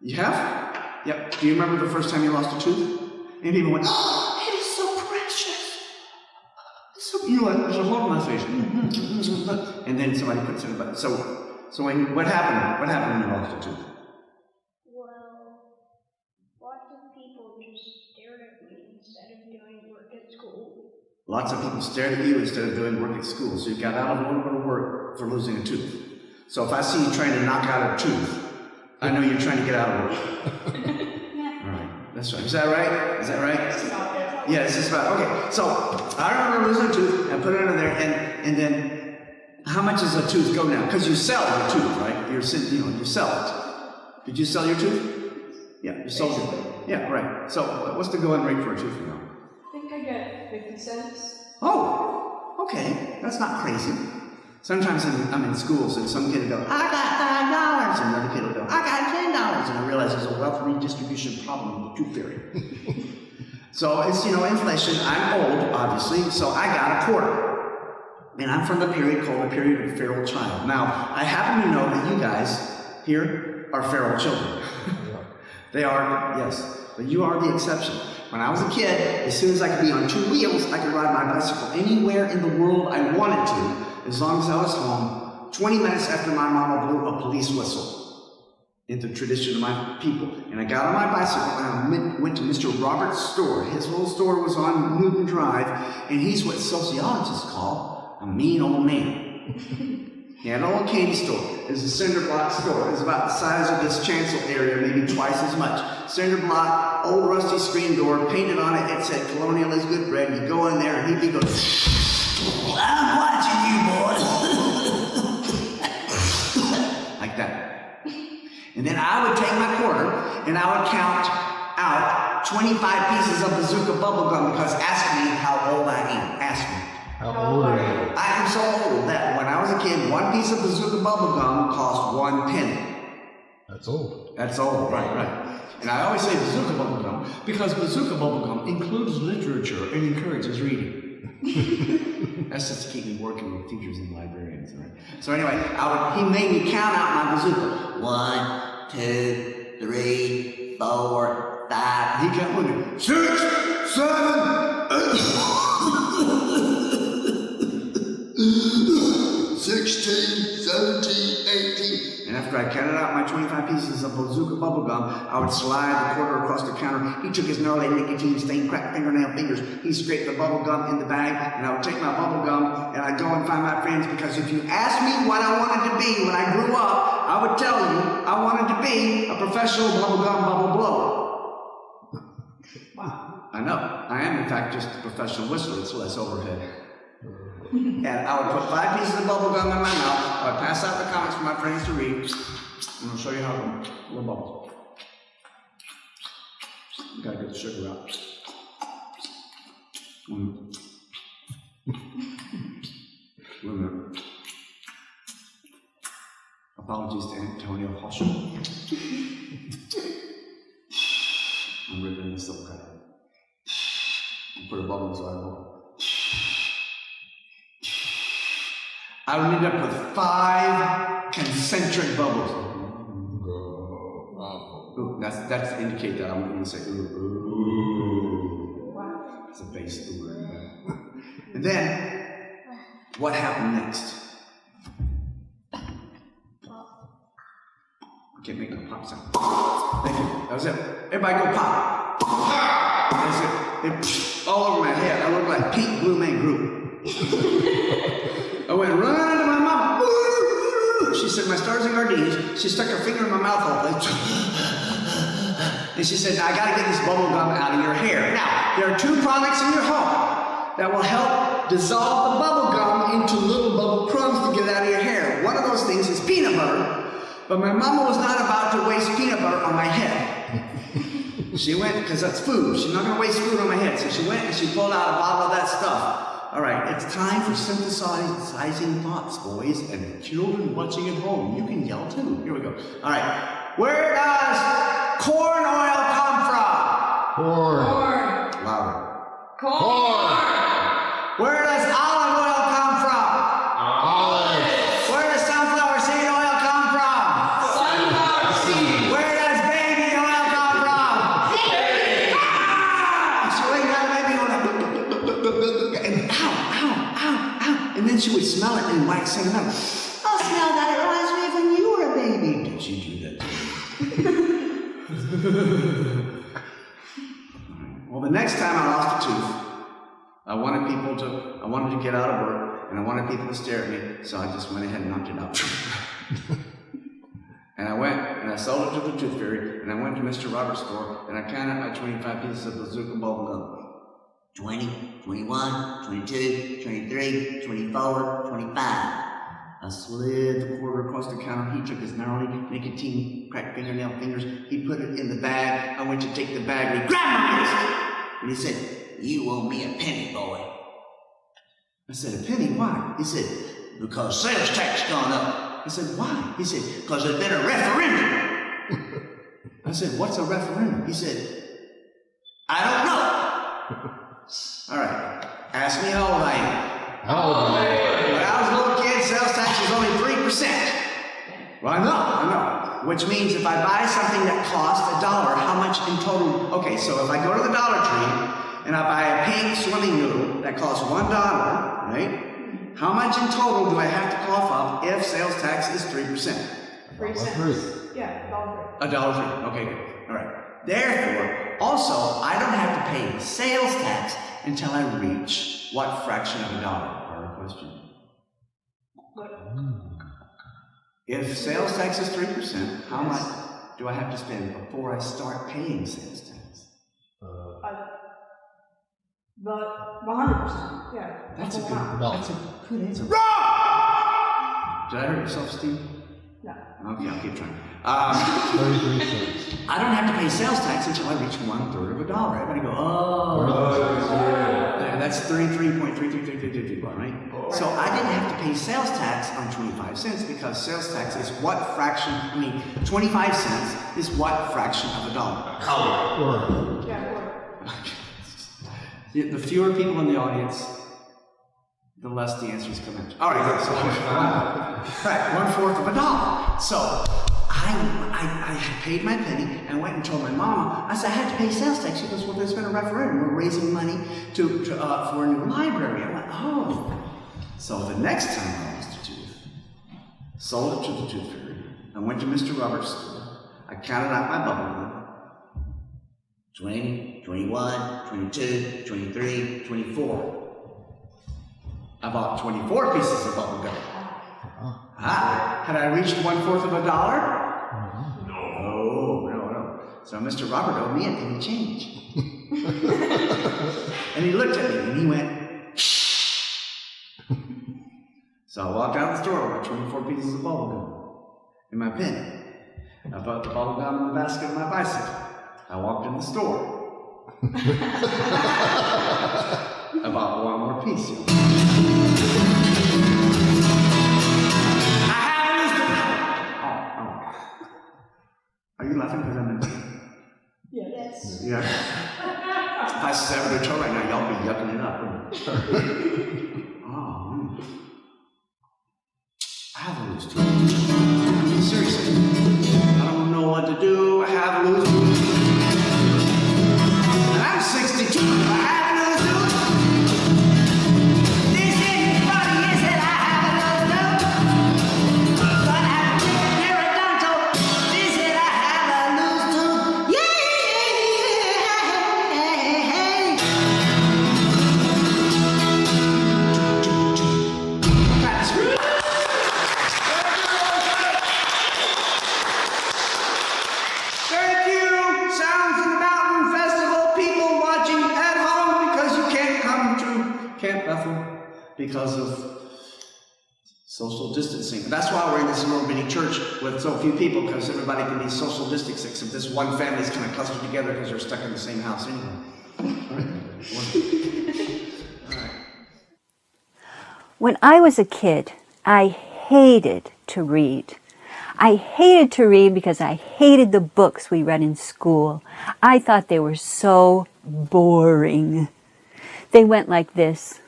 Speaker 6: You have? Yep. Do you remember the first time you lost a tooth? And people went, oh, it is so precious. So, you know what, there's a hole in my face. And then somebody puts it in the butt. So what happened? What happened when you lost a tooth?
Speaker 8: Well, lots of people just stared at me instead of doing work at school.
Speaker 6: Lots of people stared at you instead of doing work at school. So you got out of a little bit of work for losing a tooth. So if I see you trying to knock out a tooth, I know you're trying to get out of work.
Speaker 8: Yeah.
Speaker 6: All right, that's right. Is that right? Is that right? Yeah, it's just about, okay. So I remember losing a tooth and put it under there, and then how much does a tooth go now? Because you sell the tooth, right? You sell it. Did you sell your tooth? Yeah, you sold it. Yeah, right. So what's the going rate for a tooth now?
Speaker 8: I think I get 50 cents.
Speaker 6: Oh, okay. That's not crazy. Sometimes I'm in schools and some kid will go, I got $5, and another kid will go, I got $10, and I realize there's a wealth redistribution problem with the tooth fairy. So it's, inflation. I'm old, obviously, so I got a quarter. And I'm from the period called the period of feral child. Now, I happen to know that you guys here are feral children. They are, yes, but you are the exception. When I was a kid, as soon as I could be on 2 wheels, I could ride my bicycle anywhere in the world I wanted to, as long as I was home, 20 minutes after my mama blew a police whistle. In the tradition of my people. And I got on my bicycle and I went to Mr. Roberts' store. His little store was on Newton Drive, and he's what sociologists call a mean old man. He had a little candy store. It was a cinder block store. It was about the size of this chancel area, maybe twice as much. Cinder block, old rusty screen door, painted on it. It said "Colonial is good bread." You go in there and he'd be going, "I'm watching you, boy." Like that. And then I would take my quarter and I would count out 25 pieces of bazooka bubble gum, because ask me how old I am. Ask me.
Speaker 7: How old are you?
Speaker 6: I am so old that when I was a kid, one piece of bazooka bubble gum cost 1 penny.
Speaker 7: That's old.
Speaker 6: That's old, right. And I always say bazooka bubble gum because bazooka bubble gum includes literature and encourages reading. That's just to keep me working with teachers and librarians, right? So anyway, he made me count out my bazooka. 1, 2, 3, 4, 5. He kept moving. 6, 7, 8. 16, 17, 18. And after I counted out my 25 pieces of bazooka bubble gum, I would slide the quarter across the counter. He took his gnarly nicotine-stained cracked fingernail fingers. He scraped the bubble gum in the bag, and I would take my bubble gum and I'd go and find my friends, because if you asked me what I wanted to be when I grew up, I would tell you I wanted to be a professional bubble gum bubble blower. Wow. I know. I am, in fact, just a professional whistler. It's less overhead. And I would put 5 pieces of bubble gum in my mouth. I would pass out the comics for my friends to read. And I'll show you how to little bubbles. You gotta get the sugar out. Wait a minute. Apologies to Antonio Hoshel. I'm ripping this up kind of. Put a bubble inside of it. I would end up with 5 concentric bubbles. Ooh, that's to indicate that I'm going to say ooh, ooh. It's a bass ooh. And then, what happened next? I can't make no pop sound. Thank you. That was it. Everybody go pop. That's it. All over my head. I looked like Pete Blue Man Group. I went running to my mama. She said, "My stars and gardenias." She stuck her finger in my mouth hole. And she said, "I gotta get this bubble gum out of your hair." Now, there are 2 products in your home that will help dissolve the bubble gum into little bubble crumbs to get it out of your hair. One of those things is peanut butter, but my mama was not about to waste peanut butter on my head. She went, because that's food. She's not gonna waste food on my head. So she went and she pulled out a bottle of that stuff. All right, it's time for synthesizing thoughts, boys, and children watching at home. You can yell too. Here we go. All right, where does corn oil come from?
Speaker 7: Corn.
Speaker 6: Louder.
Speaker 7: Corn.
Speaker 6: Where does olive oil come from?
Speaker 7: Olive.
Speaker 6: Where does sunflower seed oil come from?
Speaker 4: Sunflower seed.
Speaker 6: Where does baby oil come from? Baby. So we got baby oil. And ow. And then she would smell it and wax it up. "Oh, smell that. It reminds me of when you were a baby." Did she do that? Well, the next time I lost a tooth, I wanted to get out of work, and I wanted people to stare at me, so I just went ahead and knocked it out. And I went and I sold it to the tooth fairy, and I went to Mr. Roberts' store, and I counted my 25 pieces of bazooka bubble gum. 20, 21, 22, 23, 24, 25. I slid the quarter across the counter. He took his gnarly nicotine cracked fingernail fingers. He put it in the bag. I went to take the bag, and he grabbed my wrist. And he said, "You owe me a penny, boy." I said, "A penny? Why?" He said, "Because sales tax gone up." I said, "Why?" He said, "Because there's been a referendum." I said, "What's a referendum?" He said, "I don't know." All right, ask me how old I am.
Speaker 7: How old are you?
Speaker 6: When I was a little kid, sales tax was only 3%. Well, I know. which means if I buy something that costs $1, how much in total? Okay, so if I go to the Dollar Tree and I buy a pink swimming noodle that costs $1, right? How much in total do I have to cough up if sales tax is 3%?
Speaker 8: 3 cents. Yeah, $1.03.
Speaker 6: $1.03. Okay, good. All right. Therefore, also, I don't have to pay sales tax until I reach what fraction of $1? Hard question. If sales tax is 3%, how much do I have to spend before I start paying sales tax?
Speaker 8: But 100%. Yeah.
Speaker 6: That's a good answer. Wrong! Did I hurt yourself, Steve?
Speaker 8: No.
Speaker 6: Okay, I'll keep trying.
Speaker 7: 33 cents.
Speaker 6: I don't have to pay sales tax until I reach 1/3 of $1. Everybody go, yeah, that's 33.33333, right? So I didn't have to pay sales tax on 25 cents because sales tax is what fraction, 25 cents is what fraction of $1?
Speaker 7: Quarter.
Speaker 6: The fewer people in the audience, the less the answers come in. All right, so right, 1/4 of $1. So I paid my penny and went and told my mama. I said I had to pay sales tax. She goes, well, there's been a referendum. We're raising money for a new library. I went, oh. So the next time I lost a tooth, sold it to the tooth fairy. I went to Mr. Roberts' store. I counted out my bubble gum. 20, 21, 22, 23, 24. I bought 24 pieces of bubble gum. Had I reached 1/4 of $1? No. So Mr. Robert owed me a penny change. And he looked at me and he went, shh. So I walked out of the store with 24 pieces of bubble gum in my penny. I put the bubble gum in the basket of my bicycle. I walked in the store. I bought one more piece. Are you laughing because I'm in?
Speaker 8: Yes.
Speaker 6: Yeah. If I severed a toe right now, y'all be yucking it up. I have a loose tooth. Seriously. I don't know what to do. I have a loose tooth. And I'm 62. I have a loose tooth. This isn't funny, is it? I have a loose tooth. But I'm periodontal. This is I have a loose tooth. Yeah. Thank you, Sounds in the Mountain Festival people watching at home because you can't come to Camp Bethel because of social distancing. That's why we're in this little mini church with so few people, because everybody can be social distancing, except this one family's kind of clustered together because they're stuck in the same house anyway. All right.
Speaker 9: When I was a kid, I hated to read. I hated to read because I hated the books we read in school. I thought they were so boring. They went like this.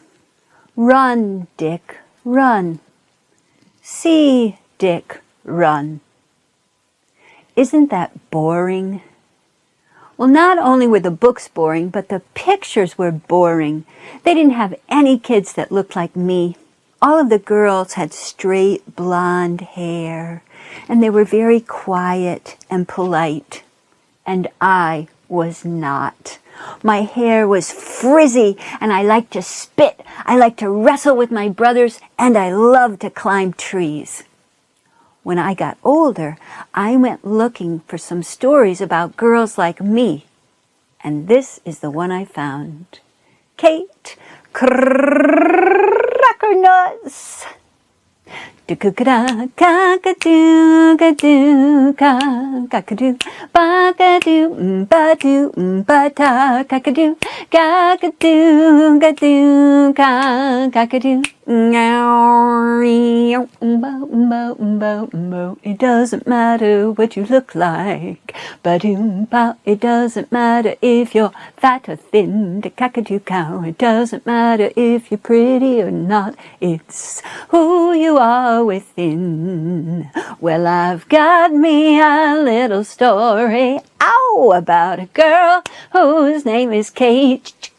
Speaker 9: Run, Dick, run. See, Dick, run. Isn't that boring? Well, not only were the books boring, but the pictures were boring. They didn't have any kids that looked like me. All of the girls had straight blonde hair, and they were very quiet and polite. And I was not. My hair was frizzy, and I liked to spit. I liked to wrestle with my brothers, and I loved to climb trees. When I got older, I went looking for some stories about girls like me. And this is the one I found. Kate Crackernuts. Do-ka-da-ka-ka-doo, ka-doo, ka-ka-doo, ba-ka-doo, ba-doo, ba-ta, ka-ka-doo, ka-ka-doo, ka-doo, ka-ka-doo, meow. It doesn't matter what you look like. It doesn't matter if you're fat or thin. Cow. It doesn't matter if you're pretty or not. It's who you are within. Well, I've got me a little story, about a girl whose name is Kate.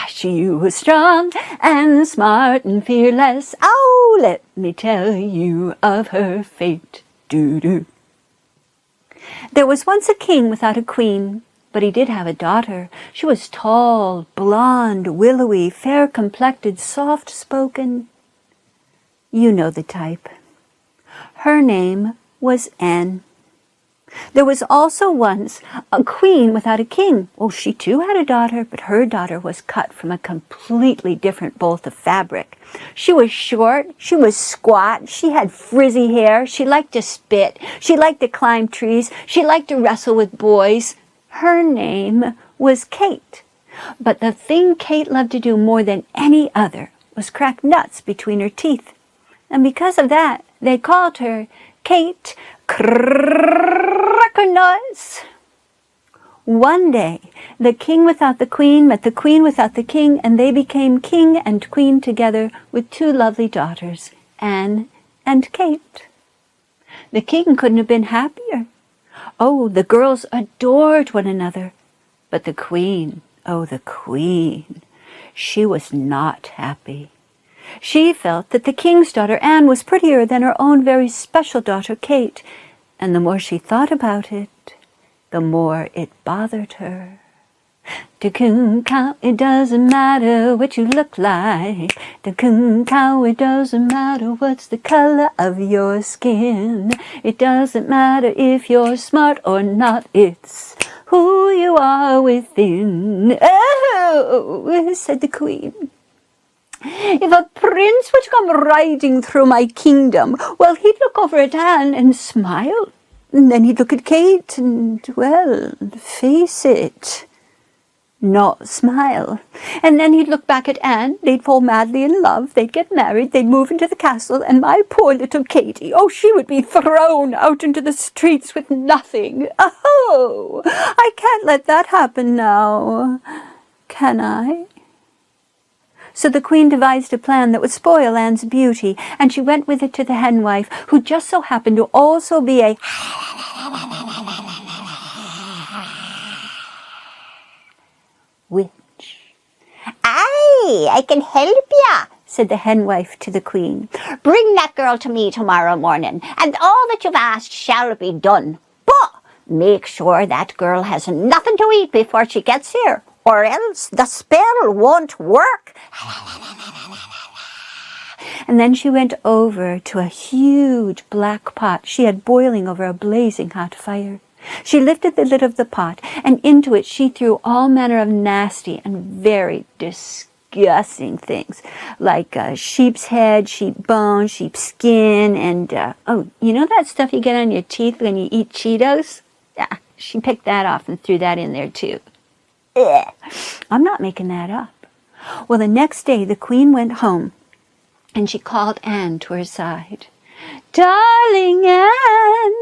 Speaker 9: She was strong and smart and fearless. Oh, let me tell you of her fate. Doo-doo. There was once a king without a queen, but he did have a daughter. She was tall, blonde, willowy, fair-complected, soft-spoken. You know the type. Her name was Anne. There was also once a queen without a king. Oh, she too had a daughter, but her daughter was cut from a completely different bolt of fabric. She was short, she was squat, she had frizzy hair, she liked to spit, she liked to climb trees, she liked to wrestle with boys. Her name was Kate. But the thing Kate loved to do more than any other was crack nuts between her teeth. And because of that, they called her Kate Nuts. One day, the king without the queen met the queen without the king, and they became king and queen together with two lovely daughters, Anne and Kate. The king couldn't have been happier. Oh, the girls adored one another. But the queen, she was not happy. She felt that the king's daughter Anne was prettier than her own very special daughter Kate, and the more she thought about it, the more it bothered her. It doesn't matter what you look like. It doesn't matter what's the color of your skin. It doesn't matter if you're smart or not. It's who you are within. Oh, said the queen. If a prince were to come riding through my kingdom, well, he'd look over at Anne and smile. And then he'd look at Kate and, well, face it, not smile. And then he'd look back at Anne, they'd fall madly in love, they'd get married, they'd move into the castle, and my poor little Katie, oh, she would be thrown out into the streets with nothing. Oh, I can't let that happen now, can I? So the queen devised a plan that would spoil Anne's beauty, and she went with it to the henwife, who just so happened to also be a witch.
Speaker 10: Aye, I can help ya, said the henwife to the queen. Bring that girl to me tomorrow morning, and all that you've asked shall be done. But make sure that girl has nothing to eat before she gets here, or else the spell won't work.
Speaker 9: And then she went over to a huge black pot she had boiling over a blazing hot fire. She lifted the lid of the pot, and into it she threw all manner of nasty and very disgusting things, like sheep's head, sheep bone, sheep skin, and, you know that stuff you get on your teeth when you eat Cheetos? Yeah, she picked that off and threw that in there too. Ugh. I'm not making that up. Well, the next day the queen went home, and she called Anne to her side. Darling Anne,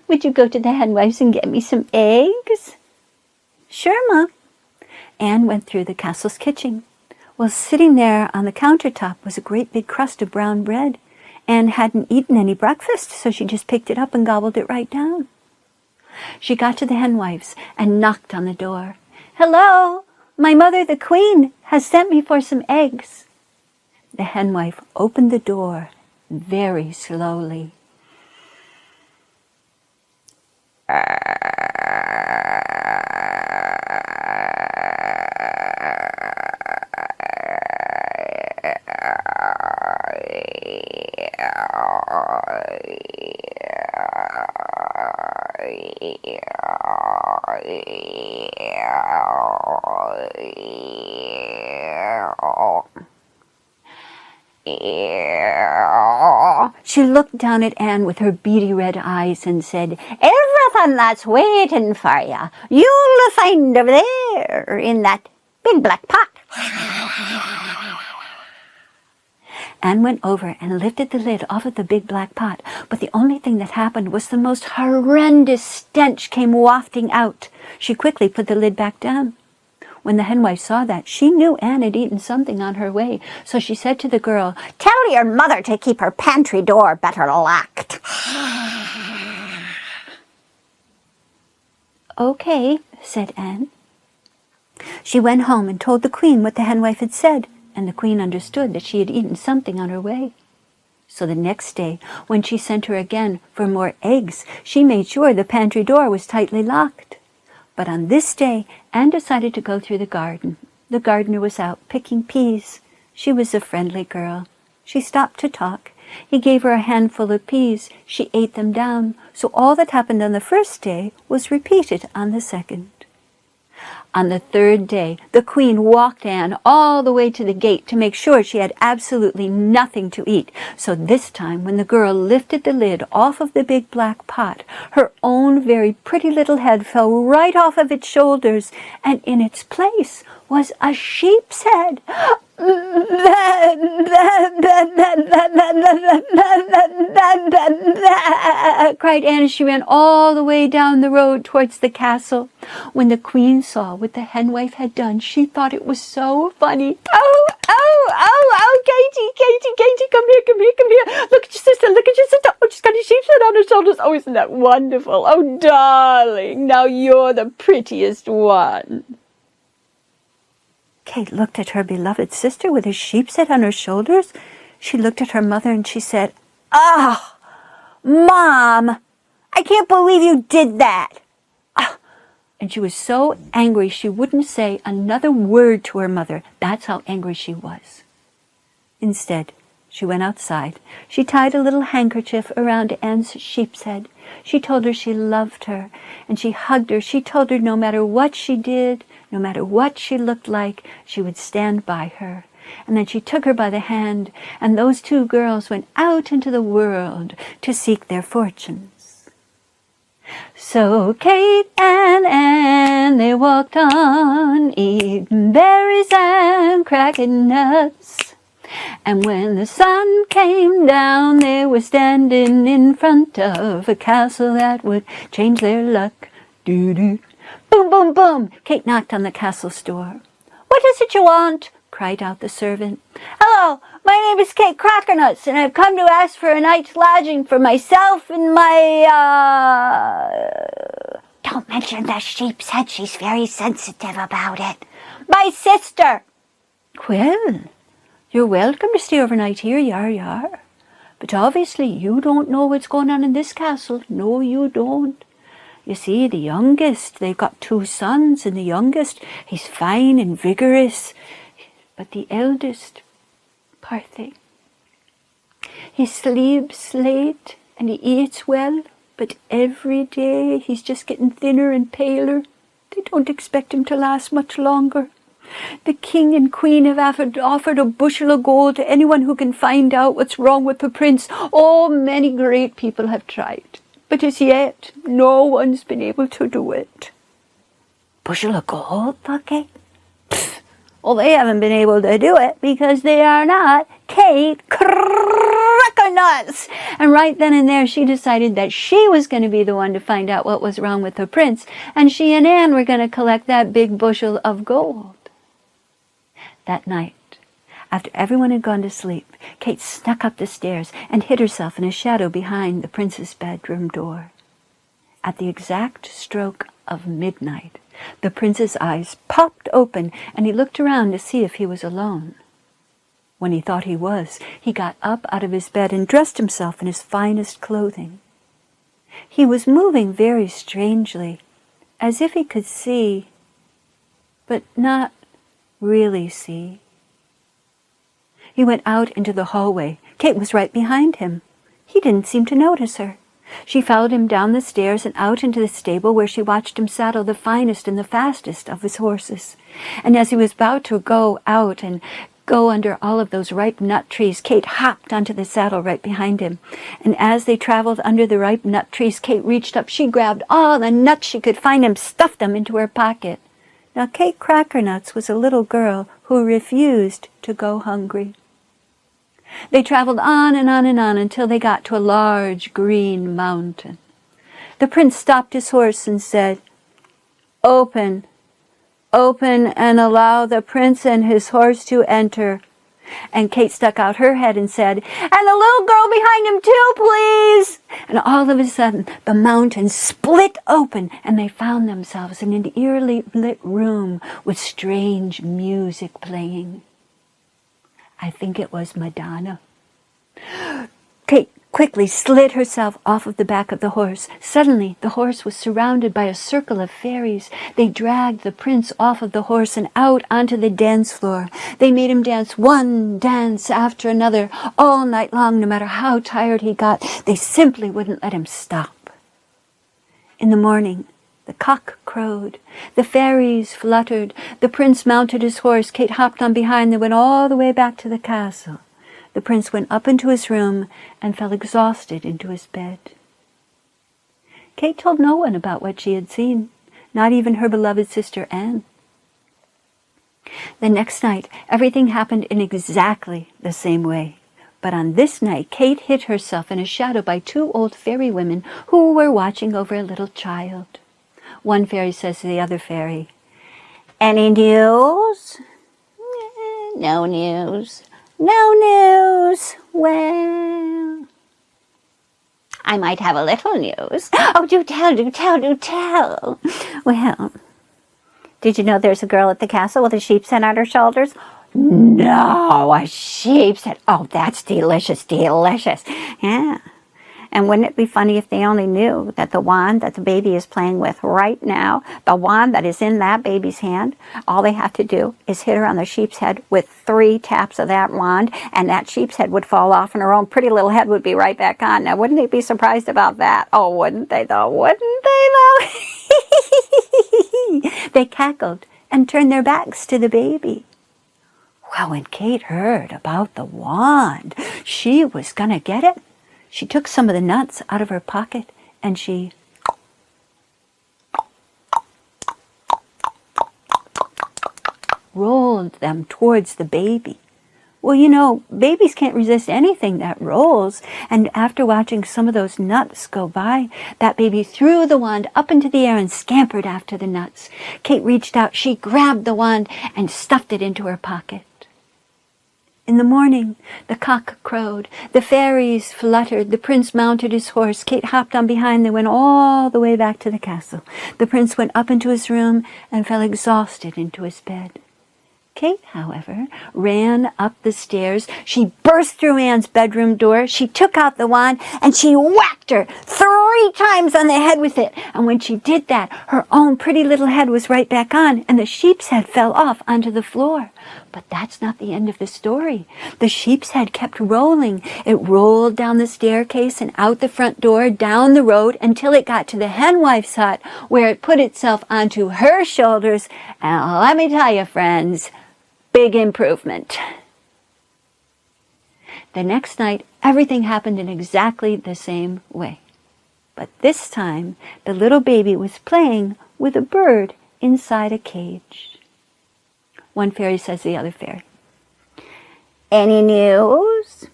Speaker 9: would you go to the henwives and get me some eggs? Sure, Ma. Anne went through the castle's kitchen. Well, sitting there on the countertop was a great big crust of brown bread. Anne hadn't eaten any breakfast, so she just picked it up and gobbled it right down. She got to the henwives and knocked on the door. Hello, my mother, the queen, has sent me for some eggs. The henwife opened the door very slowly. She looked down at Anne with her beady red eyes and said,
Speaker 10: Everything that's waiting for you, you'll find over there in that big black pot.
Speaker 9: Anne went over and lifted the lid off of the big black pot, but the only thing that happened was the most horrendous stench came wafting out. She quickly put the lid back down. When the henwife saw that, she knew Anne had eaten something on her way, so she said to the girl,
Speaker 10: Tell your mother to keep her pantry door better locked.
Speaker 9: Okay, said Anne. She went home and told the queen what the henwife had said, and the queen understood that she had eaten something on her way. So the next day, when she sent her again for more eggs, she made sure the pantry door was tightly locked. But on this day, Anne decided to go through the garden. The gardener was out picking peas. She was a friendly girl. She stopped to talk. He gave her a handful of peas. She ate them down. So all that happened on the first day was repeated on the second. On the third day, the queen walked Anne all the way to the gate to make sure she had absolutely nothing to eat. So this time, when the girl lifted the lid off of the big black pot, her own very pretty little head fell right off of its shoulders, and in its place was a sheep's head. Cried Anne as she ran all the way down the road towards the castle. When the queen saw what the henwife had done, she thought it was so funny. Oh, Katie, come here. Look at your sister. Oh, she's got a sheep's head on her shoulders. Oh, isn't that wonderful? Oh, darling, now you're the prettiest one. Kate looked at her beloved sister with a sheep's head on her shoulders. She looked at her mother and she said,
Speaker 10: Ah, Mom, I can't believe you did that.
Speaker 9: And she was so angry she wouldn't say another word to her mother. That's how angry she was. Instead, she went outside. She tied a little handkerchief around Anne's sheep's head. She told her she loved her, and she hugged her. She told her no matter what she did, no matter what she looked like, she would stand by her. And then she took her by the hand, and those two girls went out into the world to seek their fortunes. So Kate and Anne, they walked on, eating berries and cracking nuts. And when the sun came down, they were standing in front of a castle that would change their luck. Doo-doo. Boom, boom, boom! Kate knocked on the castle's door. What is it you want? Cried out the servant.
Speaker 10: Hello, my name is Kate Crackernuts, and I've come to ask for a night's lodging for myself and my,
Speaker 9: Don't mention the sheep's head. She's very sensitive about it.
Speaker 10: my sister.
Speaker 9: Well, you're welcome to stay overnight here, you are. But obviously you don't know what's going on in this castle. No, you don't. You see, the youngest, they've got 2 sons, and the youngest, he's fine and vigorous. But the eldest, poor thing, he sleeps late and he eats well, but every day he's just getting thinner and paler. They don't expect him to last much longer. The king and queen have offered a bushel of gold to anyone who can find out what's wrong with the prince. Oh, many great people have tried. But as yet, no one's been able to do it.
Speaker 10: Bushel of gold, Bucky? Well, they haven't been able to do it because they are not Kate Crackernuts.
Speaker 9: And right then and there, she decided that she was going to be the one to find out what was wrong with the prince, and she and Anne were going to collect that big bushel of gold. That night, after everyone had gone to sleep, Kate snuck up the stairs and hid herself in a shadow behind the prince's bedroom door. At the exact stroke of midnight, the prince's eyes popped open, and he looked around to see if he was alone. When he thought he was, he got up out of his bed and dressed himself in his finest clothing. He was moving very strangely, as if he could see, but not really see. He went out into the hallway. Kate was right behind him. He didn't seem to notice her. She followed him down the stairs and out into the stable, where she watched him saddle the finest and the fastest of his horses. And as he was about to go out and go under all of those ripe nut trees, Kate hopped onto the saddle right behind him. And as they traveled under the ripe nut trees, Kate reached up. She grabbed all the nuts she could find and stuffed them into her pocket. Now, Kate Crackernuts was a little girl who refused to go hungry. They traveled on and on and on until they got to a large green mountain. The prince stopped his horse and said, "Open, open, and allow the prince and his horse to enter." And Kate stuck out her head and said, "And the little girl behind him too, please." And all of a sudden, the mountain split open, and they found themselves in an eerily lit room with strange music playing. I think it was Madonna. Kate quickly slid herself off of the back of the horse. Suddenly, the horse was surrounded by a circle of fairies. They dragged the prince off of the horse and out onto the dance floor. They made him dance one dance after another all night long, no matter how tired he got. They simply wouldn't let him stop. In the morning, the cock crowed. The fairies fluttered. The prince mounted his horse. Kate hopped on behind. They went all the way back to the castle. The prince went up into his room and fell exhausted into his bed. Kate told no one about what she had seen, not even her beloved sister Anne. The next night, everything happened in exactly the same way. But on this night, Kate hid herself in a shadow by two old fairy women who were watching over a little child. One fairy says to the other fairy, "Any news?" "No news." "No news." "Well, I might have a little news." "Oh, do tell, do tell, do tell." "Well, did you know there's a girl at the castle with a sheep's head on her shoulders?" "No, a sheep's head. Oh, that's delicious, delicious." "Yeah. And wouldn't it be funny if they only knew that the wand that the baby is playing with right now, the wand that is in that baby's hand, all they have to do is hit her on the sheep's head with 3 taps of that wand, and that sheep's head would fall off and her own pretty little head would be right back on. Now, wouldn't they be surprised about that? Oh, wouldn't they though? Wouldn't they though?" They cackled and turned their backs to the baby. Well, when Kate heard about the wand, she was gonna get it. She took some of the nuts out of her pocket and she rolled them towards the baby. Well, you know, babies can't resist anything that rolls. And after watching some of those nuts go by, that baby threw the wand up into the air and scampered after the nuts. Kate reached out, she grabbed the wand and stuffed it into her pocket. In the morning, the cock crowed, the fairies fluttered, the prince mounted his horse, Kate hopped on behind, they went all the way back to the castle. The prince went up into his room and fell exhausted into his bed. Kate, however, ran up the stairs. She burst through Anne's bedroom door. She took out the wand and she whacked her 3 times on the head with it. And when she did that, her own pretty little head was right back on and the sheep's head fell off onto the floor. But that's not the end of the story. The sheep's head kept rolling. It rolled down the staircase and out the front door, down the road, until it got to the henwife's hut, where it put itself onto her shoulders. And let me tell you, friends, big improvement. The next night, everything happened in exactly the same way. But this time, the little baby was playing with a bird inside a cage. One fairy says to the other fairy, "Any news?"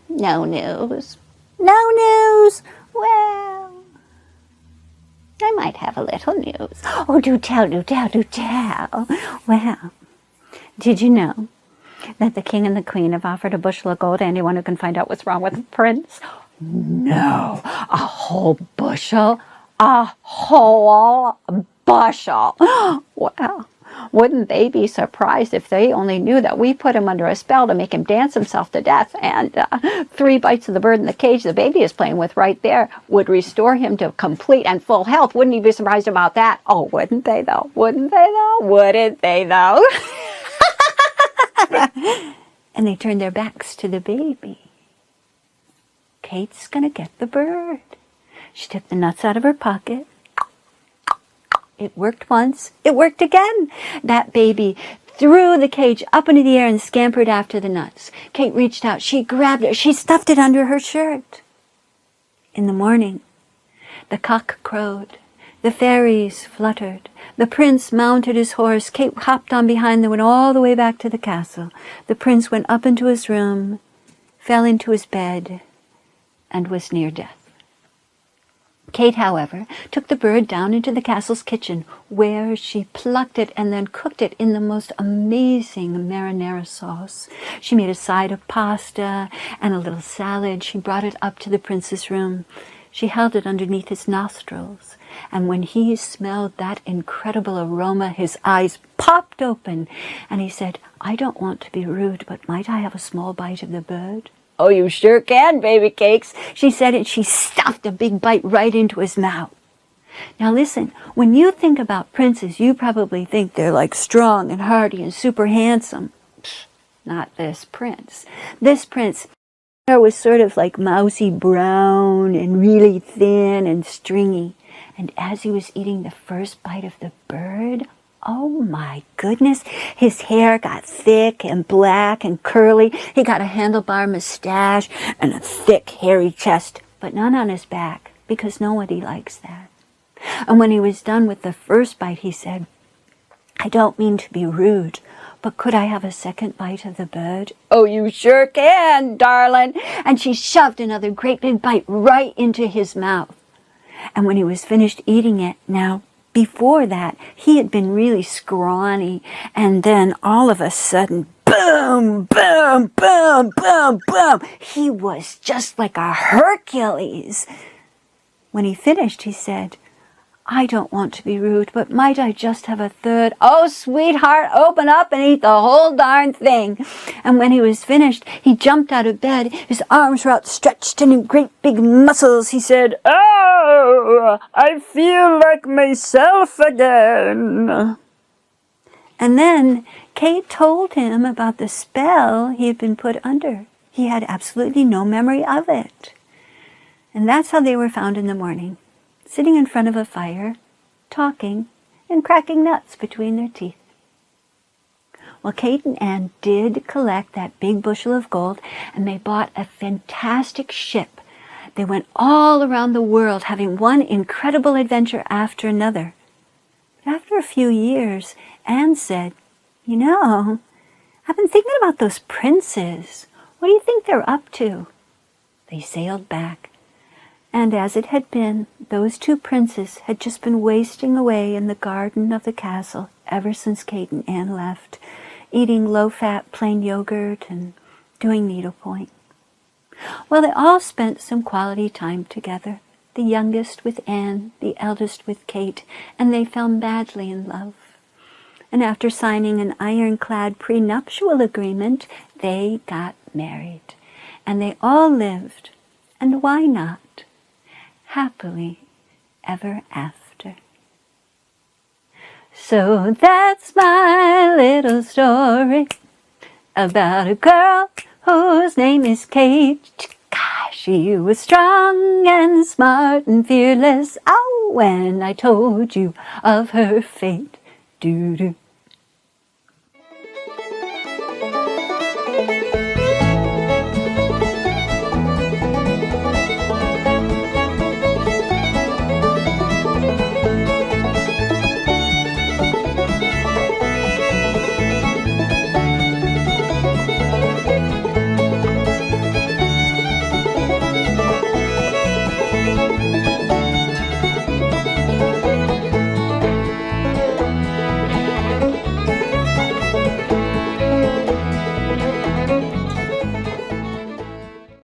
Speaker 9: "No news." "No news." "Well, I might have a little news." "Oh, do tell, do tell, do tell." "Well, did you know that the king and the queen have offered a bushel of gold to anyone who can find out what's wrong with the prince?" "No, a whole bushel?" "A whole bushel." "Well, wouldn't they be surprised if they only knew that we put him under a spell to make him dance himself to death, and 3 bites of the bird in the cage the baby is playing with right there would restore him to complete and full health? Wouldn't you be surprised about that?" Oh, wouldn't they though? Wouldn't they though? Wouldn't they though? And they turned their backs to the baby. Kate's gonna get the bird. She took the nuts out of her pocket. It worked once. It worked again. That baby threw the cage up into the air and scampered after the nuts. Kate reached out. She grabbed it. She stuffed it under her shirt. In the morning, the cock crowed. The fairies fluttered. The prince mounted his horse. Kate hopped on behind them, went all the way back to the castle. The prince went up into his room, fell into his bed, and was near death. Kate, however, took the bird down into the castle's kitchen, where she plucked it and then cooked it in the most amazing marinara sauce. She made a side of pasta and a little salad. She brought it up to the prince's room. She held it underneath his nostrils, and when he smelled that incredible aroma, his eyes popped open, and he said, "I don't want to be rude, but might I have a small bite of the bird?" "Oh, you sure can, baby cakes," she said, and she stuffed a big bite right into his mouth. Now listen, when you think about princes, you probably think they're like strong and hardy and super handsome. Pfft, not this prince. This prince hair was sort of like mousy brown and really thin and stringy. And as he was eating the first bite of the bird, oh my goodness, his hair got thick and black and curly. He got a handlebar mustache and a thick hairy chest, but none on his back, because nobody likes that. And when he was done with the first bite, he said, "I don't mean to be rude, but could I have a second bite of the bird?" "Oh, you sure can, darling." And she shoved another great big bite right into his mouth. And when he was finished eating it, now, before that, he had been really scrawny, and then all of a sudden, boom, boom, boom, boom, boom, he was just like a Hercules. When he finished, he said, "I don't want to be rude, but might I just have a third?" "Oh, sweetheart, open up and eat the whole darn thing." And when he was finished, he jumped out of bed. His arms were outstretched and in great big muscles. He said, "Oh, I feel like myself again." And then Kate told him about the spell he had been put under. He had absolutely no memory of it. And that's how they were found in the morning, sitting in front of a fire, talking, and cracking nuts between their teeth. Well, Kate and Anne did collect that big bushel of gold, and they bought a fantastic ship. They went all around the world, having one incredible adventure after another. But after a few years, Anne said, "You know, I've been thinking about those princes. What do you think they're up to?" They sailed back. And as it had been, those two princes had just been wasting away in the garden of the castle ever since Kate and Anne left, eating low-fat plain yogurt and doing needlepoint. Well, they all spent some quality time together, the youngest with Anne, the eldest with Kate, and they fell madly in love. And after signing an ironclad prenuptial agreement, they got married. And they all lived, and why not, happily ever after. So that's my little story about a girl whose name is Kate. She was strong and smart and fearless. Oh, when I told you of her fate. Doo-doo.